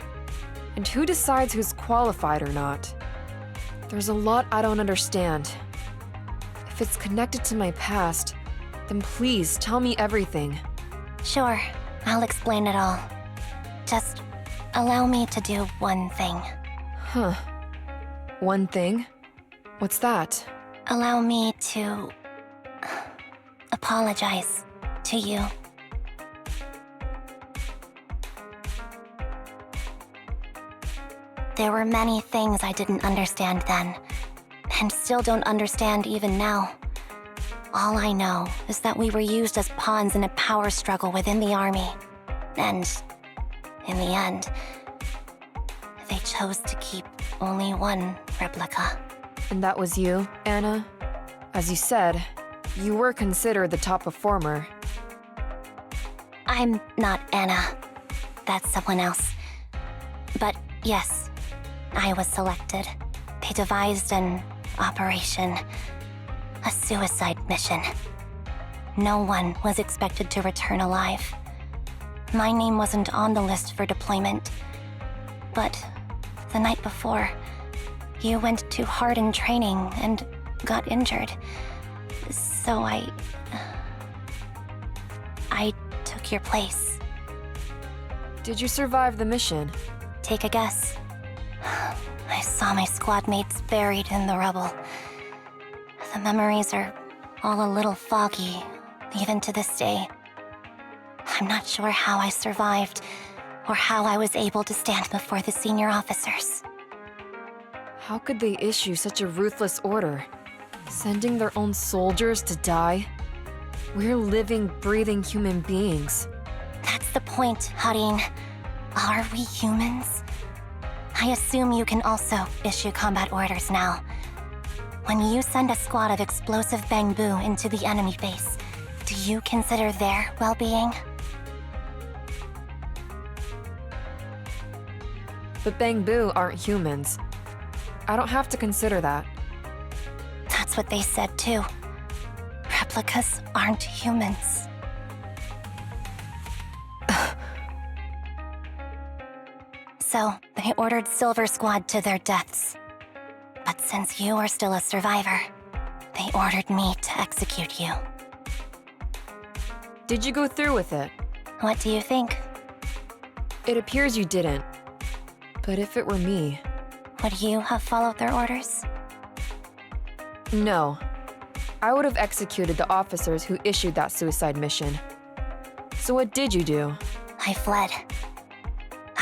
And who decides who's qualified or not? There's a lot I don't understand. If it's connected to my past, then please tell me everything. Sure, I'll explain it all. Just allow me to do one thing. Huh. One thing? What's that? Allow me to apologize to you. There were many things I didn't understand then, and still don't understand even now. All I know is that we were used as pawns in a power struggle within the army. And, in the end, they chose to keep only one replica. And that was you, Anna? As you said, you were considered the top performer. I'm not Anna. That's someone else. But yes, I was selected. They devised an operation, a suicide mission. No one was expected to return alive. My name wasn't on the list for deployment. But the night before, you went too hard in training and got injured. So I took your place. Did you survive the mission? Take a guess. I saw my squad mates buried in the rubble. The memories are all a little foggy, even to this day. I'm not sure how I survived, or how I was able to stand before the senior officers. How could they issue such a ruthless order? Sending their own soldiers to die? We're living, breathing human beings. That's the point, Harin. Are we humans? I assume you can also issue combat orders now. When you send a squad of explosive bamboo into the enemy base, do you consider their well-being? But bamboo aren't humans. I don't have to consider that. That's what they said too. Replicas aren't humans. So, they ordered Silver Squad to their deaths. But since you are still a survivor, they ordered me to execute you. Did you go through with it? What do you think? It appears you didn't. But if it were me... Would you have followed their orders? No. I would have executed the officers who issued that suicide mission. So what did you do? I fled.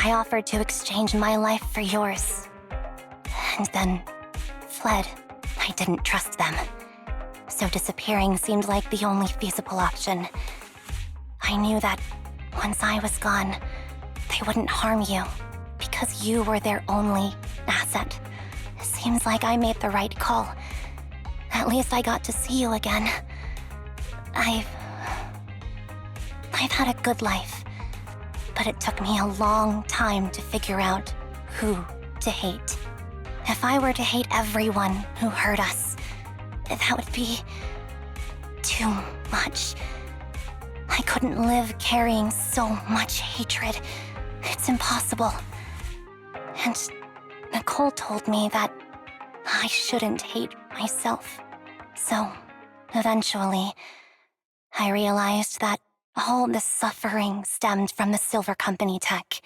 I offered to exchange my life for yours. And then fled. I didn't trust them. So disappearing seemed like the only feasible option. I knew that once I was gone, they wouldn't harm you, because you were their only asset. Seems like I made the right call. At least I got to see you again. I've had a good life, but it took me a long time to figure out who to hate. If I were to hate everyone who hurt us, that would be too much. I couldn't live carrying so much hatred. It's impossible. And Nicole told me that I shouldn't hate myself. So, eventually, I realized that all the suffering stemmed from the Silver Company tech,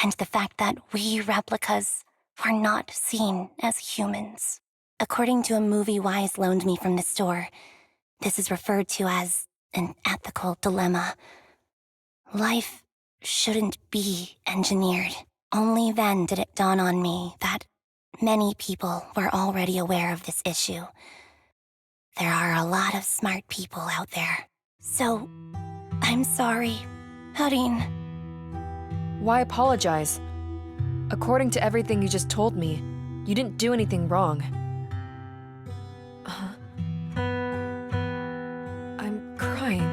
and the fact that we replicas were not seen as humans. According to a movie Wise loaned me from the store, this is referred to as an ethical dilemma. Life shouldn't be engineered. Only then did it dawn on me that many people were already aware of this issue. There are a lot of smart people out there. So, I'm sorry, Harin. Why apologize? According to everything you just told me, you didn't do anything wrong. I'm crying.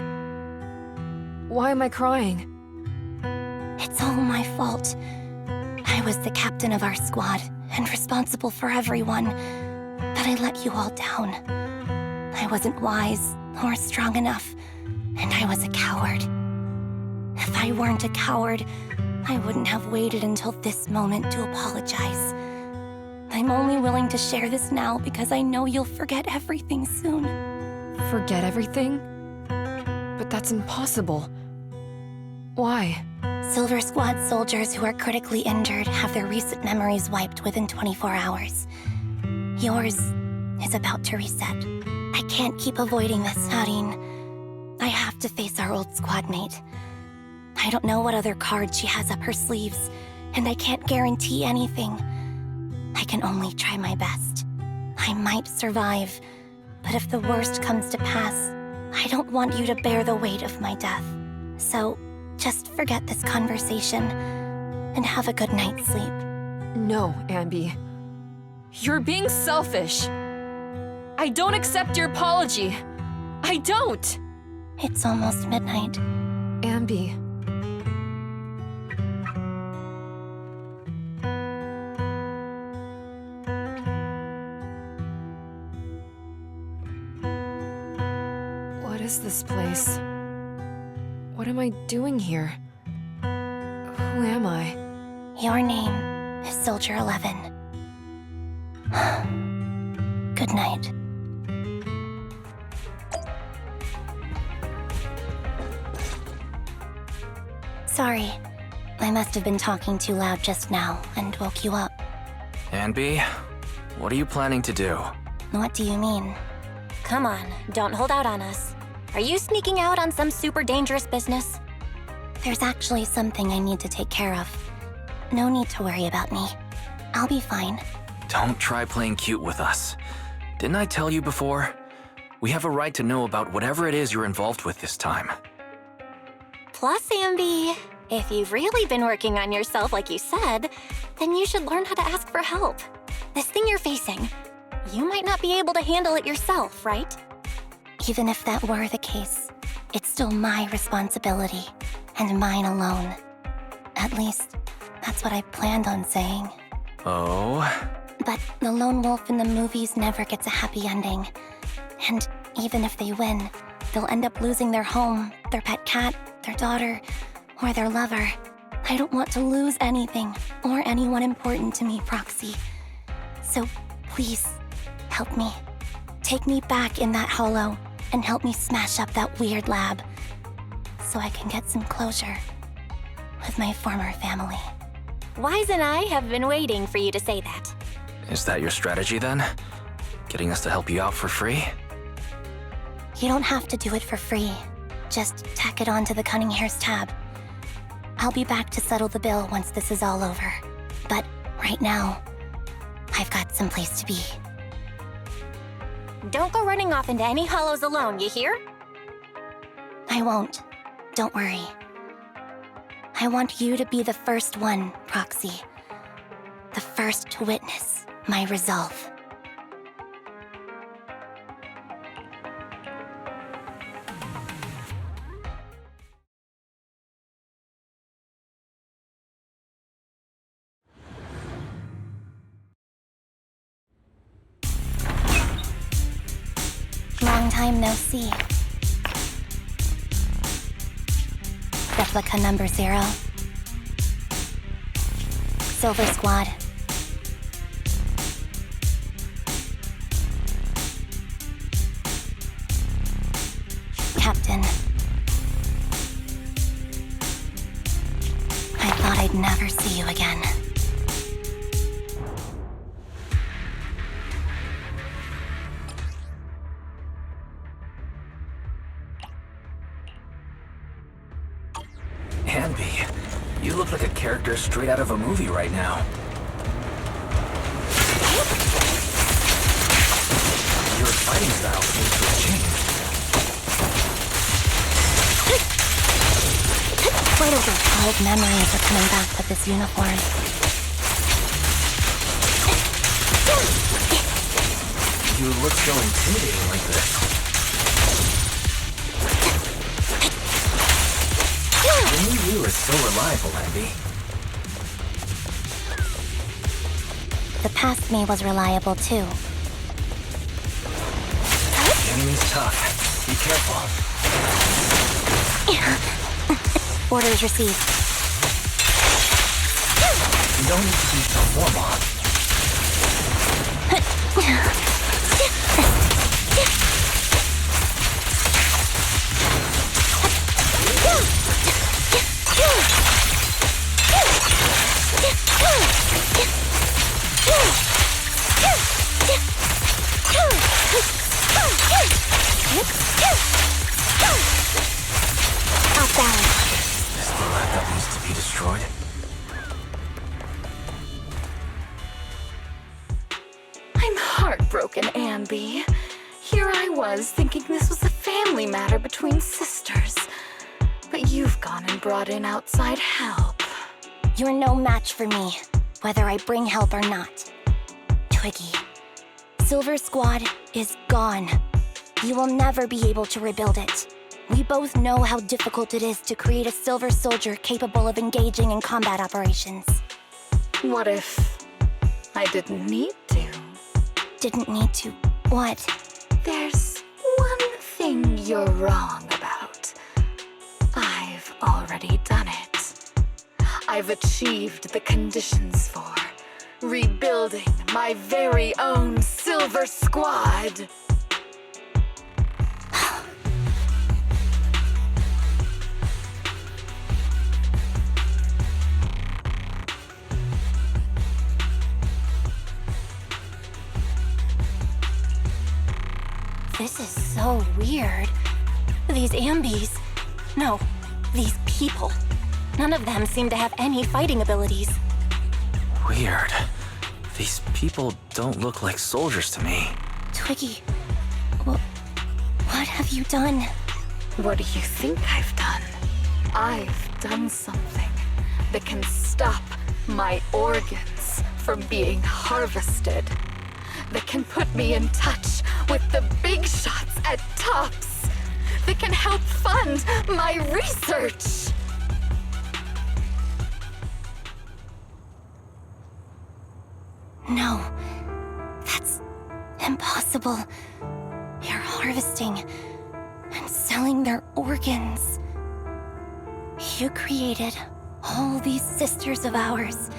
Why am I crying? It's all my fault. I was the captain of our squad and responsible for everyone, but I let you all down. I wasn't wise or strong enough, and I was a coward. If I weren't a coward, I wouldn't have waited until this moment to apologize. I'm only willing to share this now because I know you'll forget everything soon. Forget everything? But that's impossible. Why? Silver Squad soldiers who are critically injured have their recent memories wiped within 24 hours. Yours is about to reset. I can't keep avoiding this, Harin. I have to face our old squad mate. I don't know what other cards she has up her sleeves, and I can't guarantee anything. I can only try my best. I might survive, but if the worst comes to pass, I don't want you to bear the weight of my death. So, just forget this conversation and have a good night's sleep. No, Anby. You're being selfish. I don't accept your apology. I don't! It's almost midnight. Anby. What is this place? What am I doing here? Who am I? Your name is Soldier 11. Good night. Sorry, I must have been talking too loud just now and woke you up. Anby, what are you planning to do? What do you mean? Come on, don't hold out on us. Are you sneaking out on some super dangerous business? There's actually something I need to take care of. No need to worry about me. I'll be fine. Don't try playing cute with us. Didn't I tell you before? We have a right to know about whatever it is you're involved with this time. Plus, Anby, if you've really been working on yourself like you said, then you should learn how to ask for help. This thing you're facing, you might not be able to handle it yourself, right? Even if that were the case, it's still my responsibility, and mine alone. At least, that's what I planned on saying. Oh? But the lone wolf in the movies never gets a happy ending. And even if they win, they'll end up losing their home, their pet cat, their daughter, or their lover. I don't want to lose anything, or anyone important to me, Proxy. So please, help me. Take me back in that hollow, and help me smash up that weird lab, so I can get some closure with my former family. Wise and I have been waiting for you to say that. Is that your strategy then? Getting us to help you out for free? You don't have to do it for free. Just tack it onto the Cunning Hair's tab. I'll be back to settle the bill once this is all over. But right now, I've got someplace to be. Don't go running off into any hollows alone, you hear? I won't. Don't worry. I want you to be the first one, Proxy. The first to witness my resolve. Long time no see. Replica number 0. Silver Squad. Captain. I thought I'd never see you again. Anby, you look like a character straight out of a movie right now. Your fighting style seems to have changed. Quite over. Old memories are coming back with this uniform. You look so intimidating like this. I knew you were so reliable, Anby. The past me was reliable too. The enemy's tough. Be careful. Orders received. You don't need to be so formal. Off balance. Is the lab that needs to be destroyed? Anby. Here I was thinking this was a family matter between sisters. But you've gone and brought in outside help. You're no match for me, whether I bring help or not. Twiggy, Silver Squad is gone. You will never be able to rebuild it. We both know how difficult it is to create a Silver Soldier capable of engaging in combat operations. What if I didn't need to? Didn't need to. What? There's one thing you're wrong about. I've already done it. I've achieved the conditions for rebuilding my very own Silver Squad. This is so weird. These Ambys... No, these people. None of them seem to have any fighting abilities. Weird. These people don't look like soldiers to me. Twiggy, what have you done? What do you think I've done? I've done something that can stop my organs from being harvested. That can put me in touch with the big shots at Tops. That can help fund my research. No, that's impossible. You're harvesting and selling their organs. You created all these sisters of ours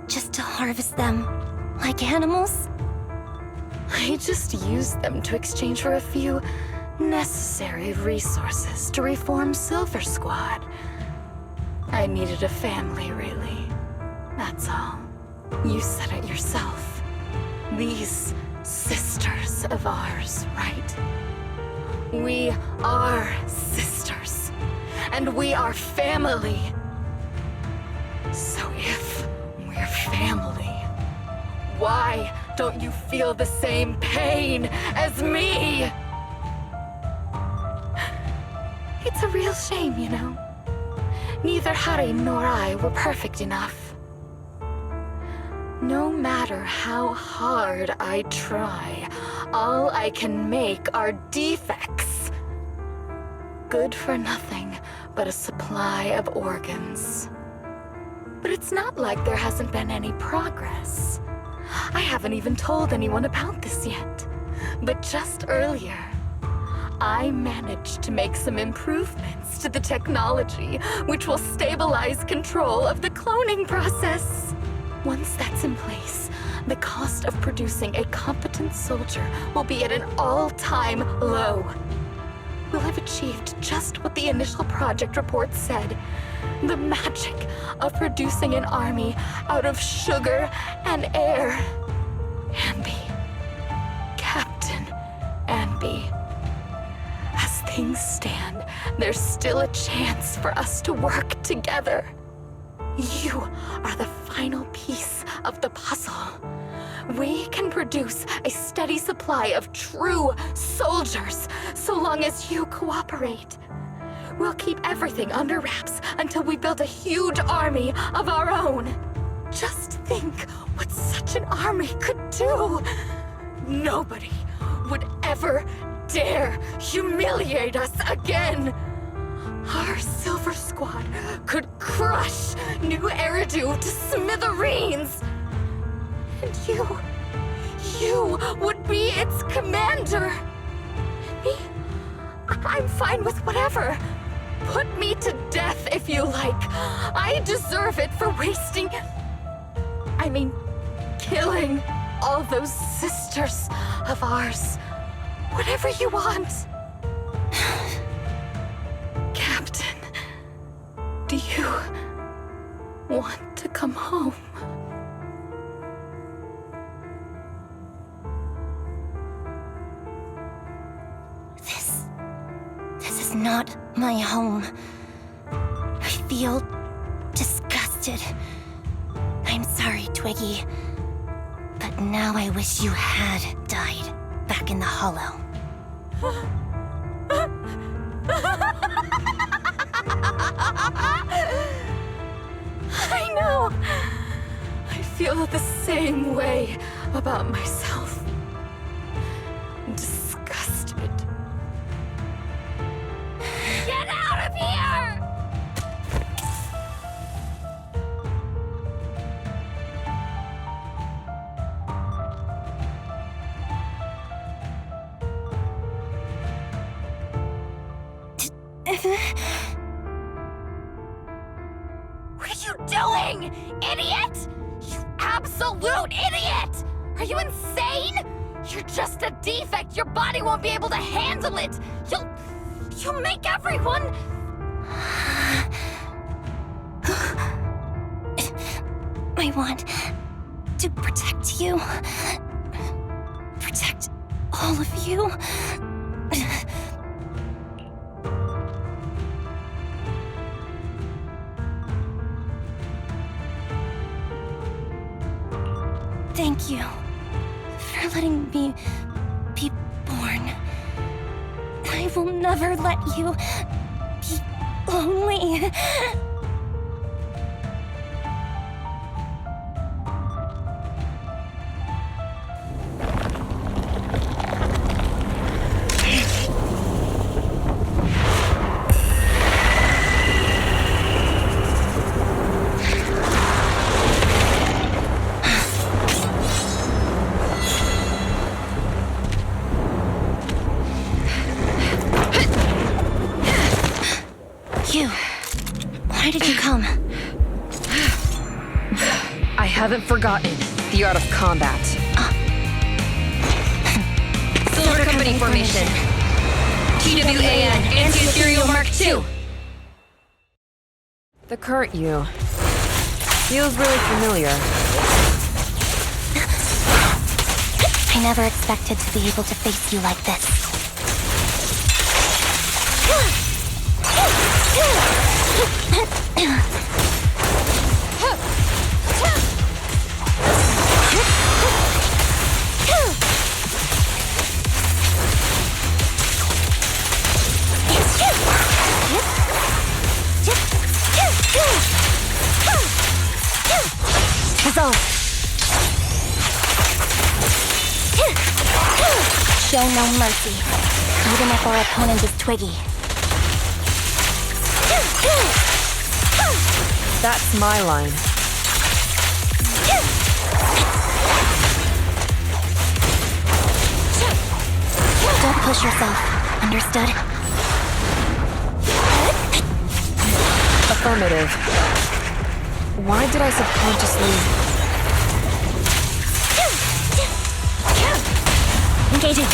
just to harvest them like animals? I just used them to exchange for a few necessary resources to reform Silver Squad. I needed a family, really. That's all. You said it yourself. These sisters of ours, right? We are sisters. And we are family. So if we're family, why don't you feel the same pain as me? It's a real shame, you know. Neither Harry nor I were perfect enough. No matter how hard I try, all I can make are defects. Good for nothing but a supply of organs. But it's not like there hasn't been any progress. I haven't even told anyone about this yet. But just earlier, I managed to make some improvements to the technology which will stabilize control of the cloning process. Once that's in place, the cost of producing a competent soldier will be at an all-time low. We'll have achieved just what the initial project report said. The magic of producing an army out of sugar and air. Anby. Captain Anby. As things stand, there's still a chance for us to work together. You are the final piece of the puzzle. We can produce a steady supply of true soldiers so long as you cooperate. We'll keep everything under wraps until we build a huge army of our own. Just think what such an army could do. Nobody would ever dare humiliate us again. Our Silver Squad could crush New Eridu to smithereens. And you would be its commander. Me? I'm fine with whatever. Put me to death if you like. I deserve it for killing all those sisters of ours. Whatever you want. Captain, do you want to come home? This is not my home. I feel disgusted. I'm sorry, Twiggy. But now I wish you had died. stuck in the hollow. I know. I feel the same way about myself. Disgusted. Get out of here! What are you doing, idiot? You absolute idiot! Are you insane? You're just a defect. Your body won't be able to handle it. You'll make everyone... I want to protect you. Protect all of you. Thank you for letting me be born. I will never let you be lonely. Why did you come? I haven't forgotten the art of combat. Silver Company formation. TWAN, Anti-Ethereal Mark II. The current you feels really familiar. I never expected to be able to face you like this. Show no mercy, even if our opponent is Twiggy. That's my line. Don't push yourself, understood? Affirmative. Why did I subconsciously... Engaging.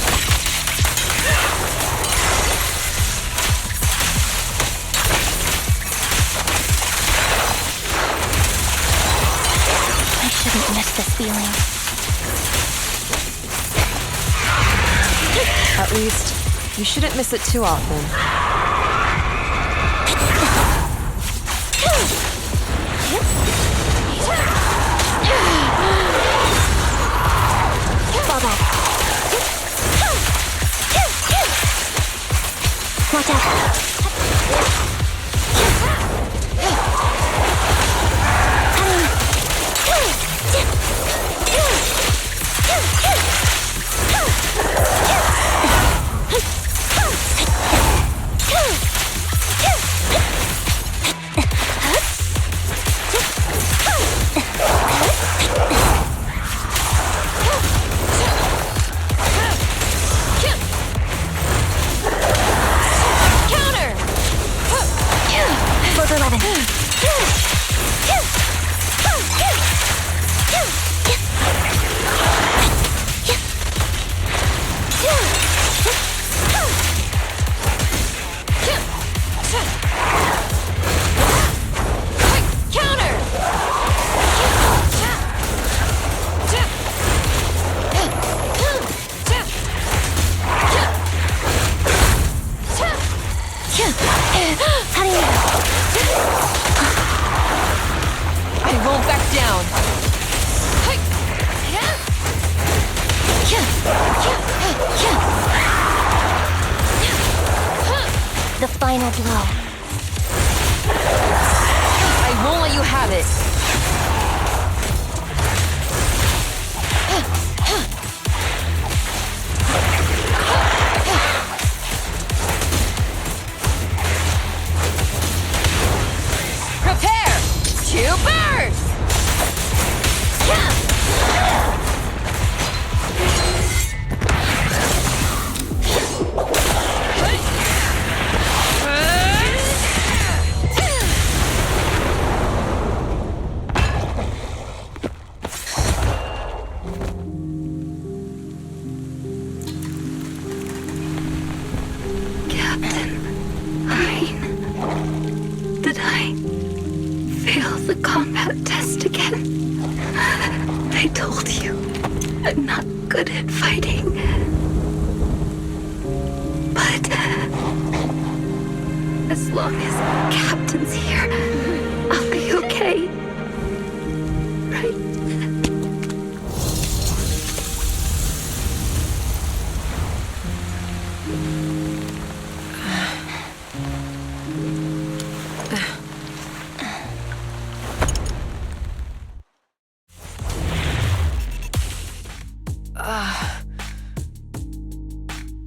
I shouldn't miss this feeling. At least, you shouldn't miss it too often. Fall back. Watch out. The final blow. I won't let you have it. Prepare to burn! Did I fail the combat test again? They told you I'm not good at fighting. But as long as Captain's here, I'll be okay. Right?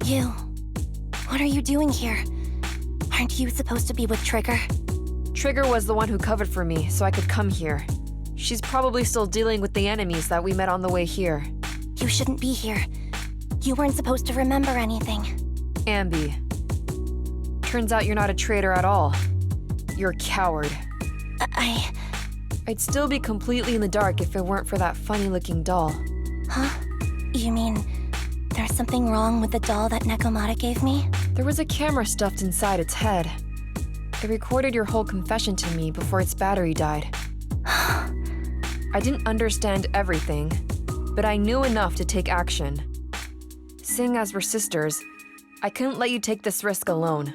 You. What are you doing here? Aren't you supposed to be with Trigger? Trigger was the one who covered for me, so I could come here. She's probably still dealing with the enemies that we met on the way here. You shouldn't be here. You weren't supposed to remember anything. Anby. Turns out you're not a traitor at all. You're a coward. I'd still be completely in the dark if it weren't for that funny-looking doll. Huh? You mean there's something wrong with the doll that Nekomata gave me? There was a camera stuffed inside its head. It recorded your whole confession to me before its battery died. I didn't understand everything, but I knew enough to take action. Seeing as we're sisters, I couldn't let you take this risk alone.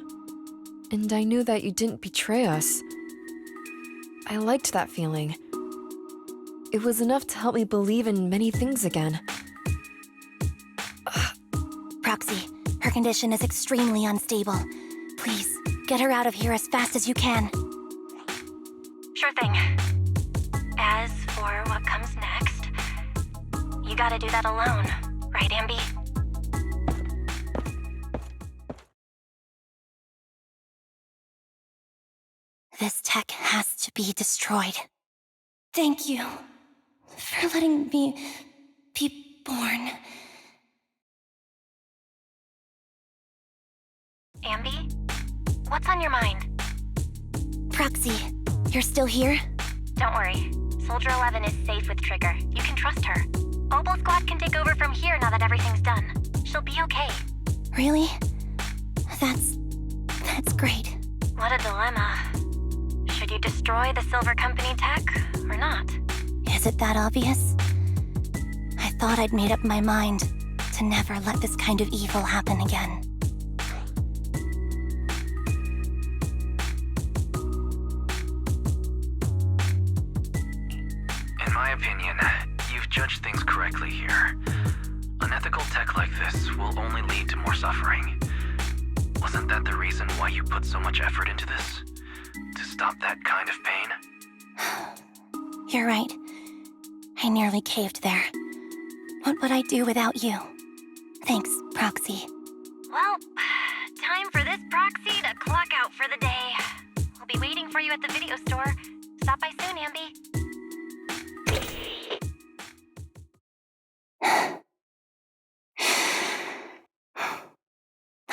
And I knew that you didn't betray us. I liked that feeling. It was enough to help me believe in many things again. Proxy, her condition is extremely unstable. Please, get her out of here as fast as you can. Sure thing. As for what comes next, you gotta do that alone, right, Anby? This tech has to be destroyed. Thank you for letting me be born. Anby? What's on your mind? Proxy, you're still here? Don't worry. Soldier 11 is safe with Trigger. You can trust her. Oboe Squad can take over from here now that everything's done. She'll be okay. Really? That's great. What a dilemma. Should you destroy the Silver Company tech, or not? Is it that obvious? I thought I'd made up my mind to never let this kind of evil happen again. In my opinion, you've judged things correctly here. Unethical tech like this will only lead to more suffering. Wasn't that the reason why you put so much effort into this? To stop that kind of pain? You're right. I nearly caved there. What would I do without you? Thanks, Proxy. Well, time for this Proxy to clock out for the day. I'll be waiting for you at the video store. Stop by soon, Anby.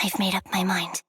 I've made up my mind.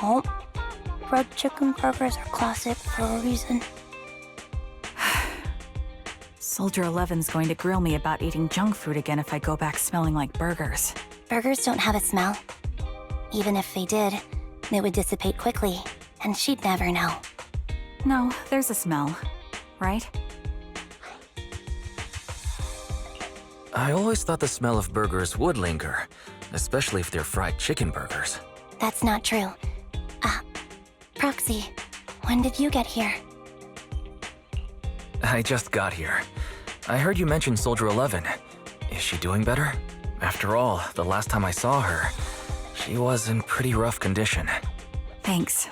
Oh, fried chicken burgers are classic for a reason. Soldier 11's going to grill me about eating junk food again if I go back smelling like burgers. Burgers don't have a smell. Even if they did, it would dissipate quickly, and she'd never know. No, there's a smell, right? I always thought the smell of burgers would linger, especially if they're fried chicken burgers. That's not true. Proxy, when did you get here? I just got here. I heard you mention Soldier 11. Is she doing better? After all, the last time I saw her, she was in pretty rough condition. Thanks.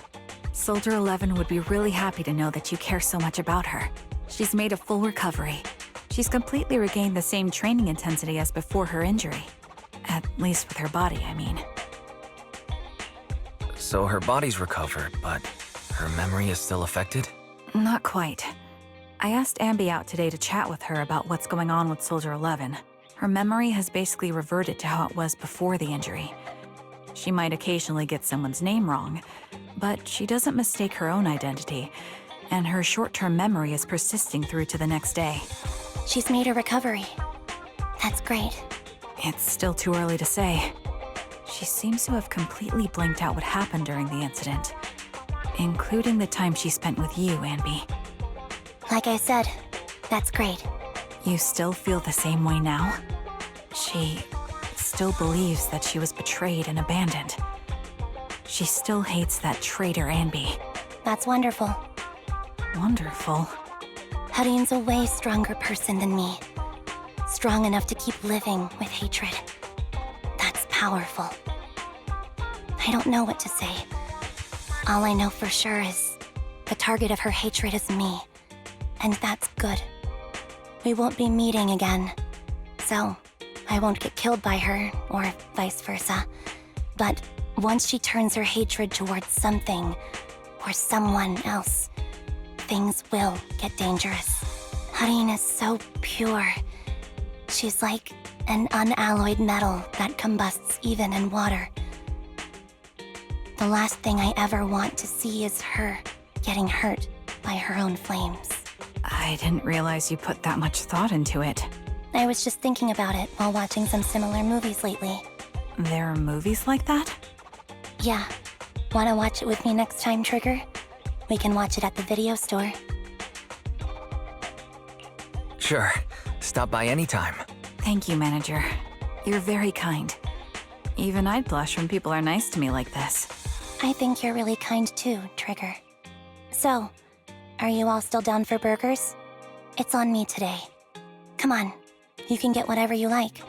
Soldier 11 would be really happy to know that you care so much about her. She's made a full recovery. She's completely regained the same training intensity as before her injury. At least with her body, I mean. So her body's recovered, but her memory is still affected? Not quite. I asked Anby out today to chat with her about what's going on with Soldier 11. Her memory has basically reverted to how it was before the injury. She might occasionally get someone's name wrong, but she doesn't mistake her own identity, and her short-term memory is persisting through to the next day. She's made a recovery. That's great. It's still too early to say. She seems to have completely blanked out what happened during the incident, including the time she spent with you, Anby. Like I said, that's great. You still feel the same way now? She still believes that she was betrayed and abandoned. She still hates that traitor Anby. That's wonderful. Wonderful? Hudeen's a way stronger person than me. Strong enough to keep living with hatred. That's powerful. I don't know what to say. All I know for sure is the target of her hatred is me. And that's good. We won't be meeting again. So, I won't get killed by her, or vice versa. But once she turns her hatred towards something, or someone else, things will get dangerous. Hudeen is so pure. She's like an unalloyed metal that combusts even in water. The last thing I ever want to see is her getting hurt by her own flames. I didn't realize you put that much thought into it. I was just thinking about it while watching some similar movies lately. There are movies like that? Yeah. Wanna watch it with me next time, Trigger? We can watch it at the video store. Sure. Stop by anytime. Thank you, Manager. You're very kind. Even I'd blush when people are nice to me like this. I think you're really kind too, Trigger. So, are you all still down for burgers? It's on me today. Come on, you can get whatever you like.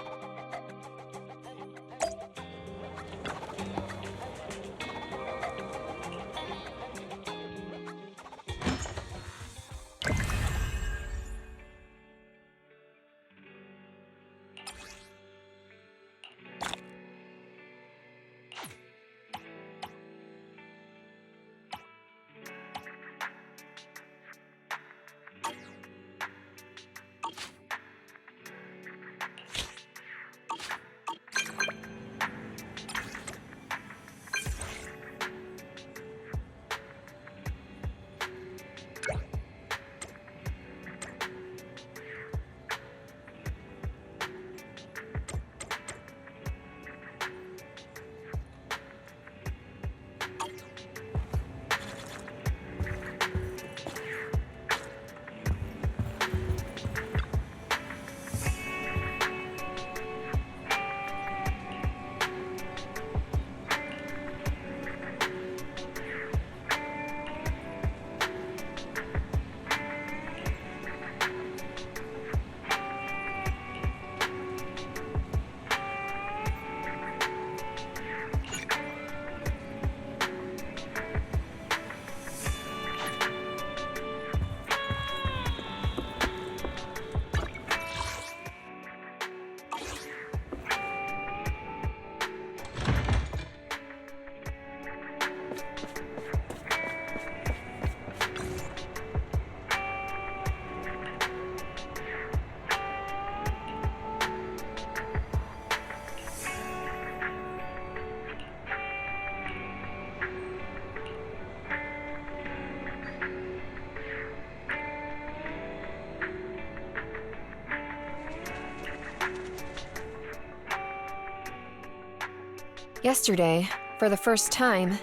Yesterday, for the first time,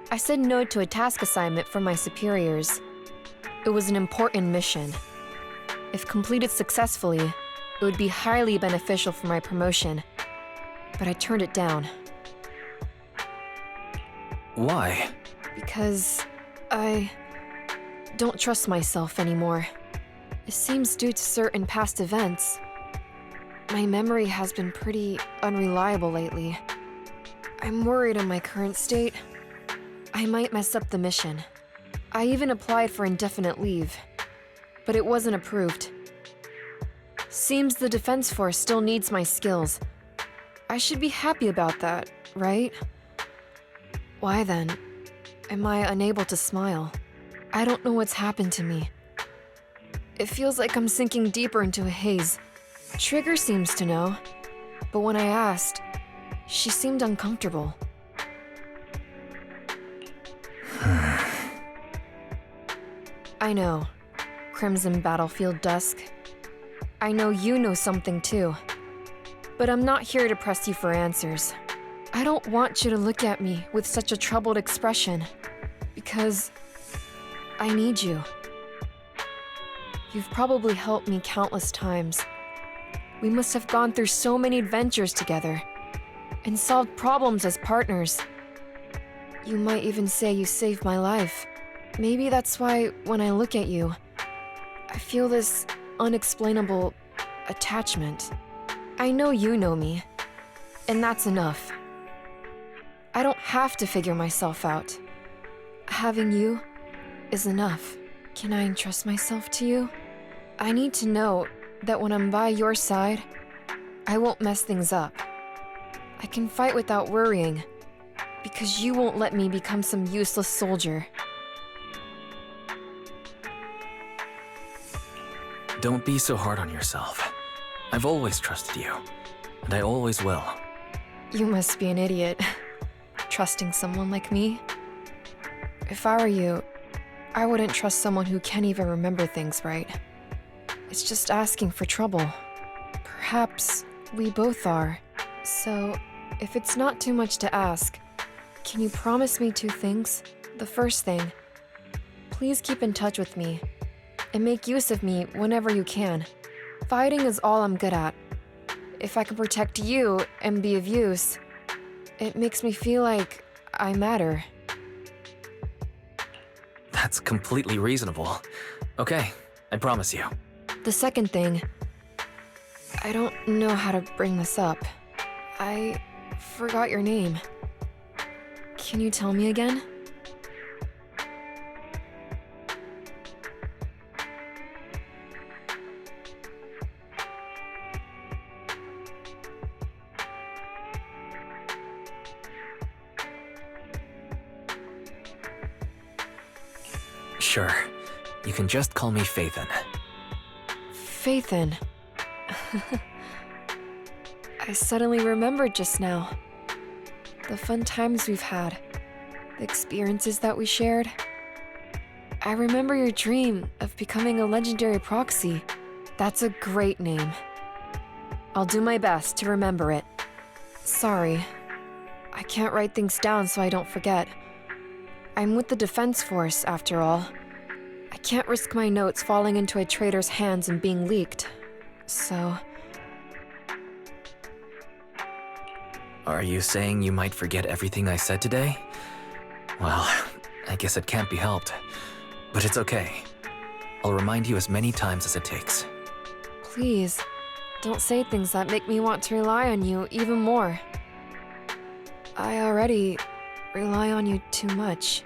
I said no to a task assignment from my superiors. It was an important mission. If completed successfully, it would be highly beneficial for my promotion, but I turned it down. Why? Because I don't trust myself anymore. It seems due to certain past events. My memory has been pretty unreliable lately. I'm worried in my current state. I might mess up the mission. I even applied for indefinite leave, but it wasn't approved. Seems the Defense Force still needs my skills. I should be happy about that, right? Why then am I unable to smile? I don't know what's happened to me. It feels like I'm sinking deeper into a haze. Trigger seems to know, but when I asked, she seemed uncomfortable. I know, Crimson Battlefield Dusk. I know you know something too. But I'm not here to press you for answers. I don't want you to look at me with such a troubled expression, because I need you. You've probably helped me countless times. We must have gone through so many adventures together, and solved problems as partners. You might even say you saved my life. Maybe that's why when I look at you, I feel this unexplainable attachment. I know you know me, and that's enough. I don't have to figure myself out. Having you is enough. Can I entrust myself to you? I need to know that when I'm by your side, I won't mess things up. I can fight without worrying, because you won't let me become some useless soldier. Don't be so hard on yourself. I've always trusted you, and I always will. You must be an idiot, trusting someone like me. If I were you, I wouldn't trust someone who can't even remember things right. It's just asking for trouble. Perhaps we both are. So, if it's not too much to ask, can you promise me 2 things? The first thing, please keep in touch with me, and make use of me whenever you can. Fighting is all I'm good at. If I can protect you and be of use, it makes me feel like I matter. That's completely reasonable. Okay, I promise you. The second thing, I don't know how to bring this up. I forgot your name. Can you tell me again? Sure. You can just call me Faithin. Faithin. I suddenly remembered just now. The fun times we've had. The experiences that we shared. I remember your dream of becoming a legendary proxy. That's a great name. I'll do my best to remember it. Sorry. I can't write things down so I don't forget. I'm with the Defense Force, after all. I can't risk my notes falling into a traitor's hands and being leaked. So... Are you saying you might forget everything I said today? Well, I guess it can't be helped. But it's okay. I'll remind you as many times as it takes. Please, don't say things that make me want to rely on you even more. I already rely on you too much.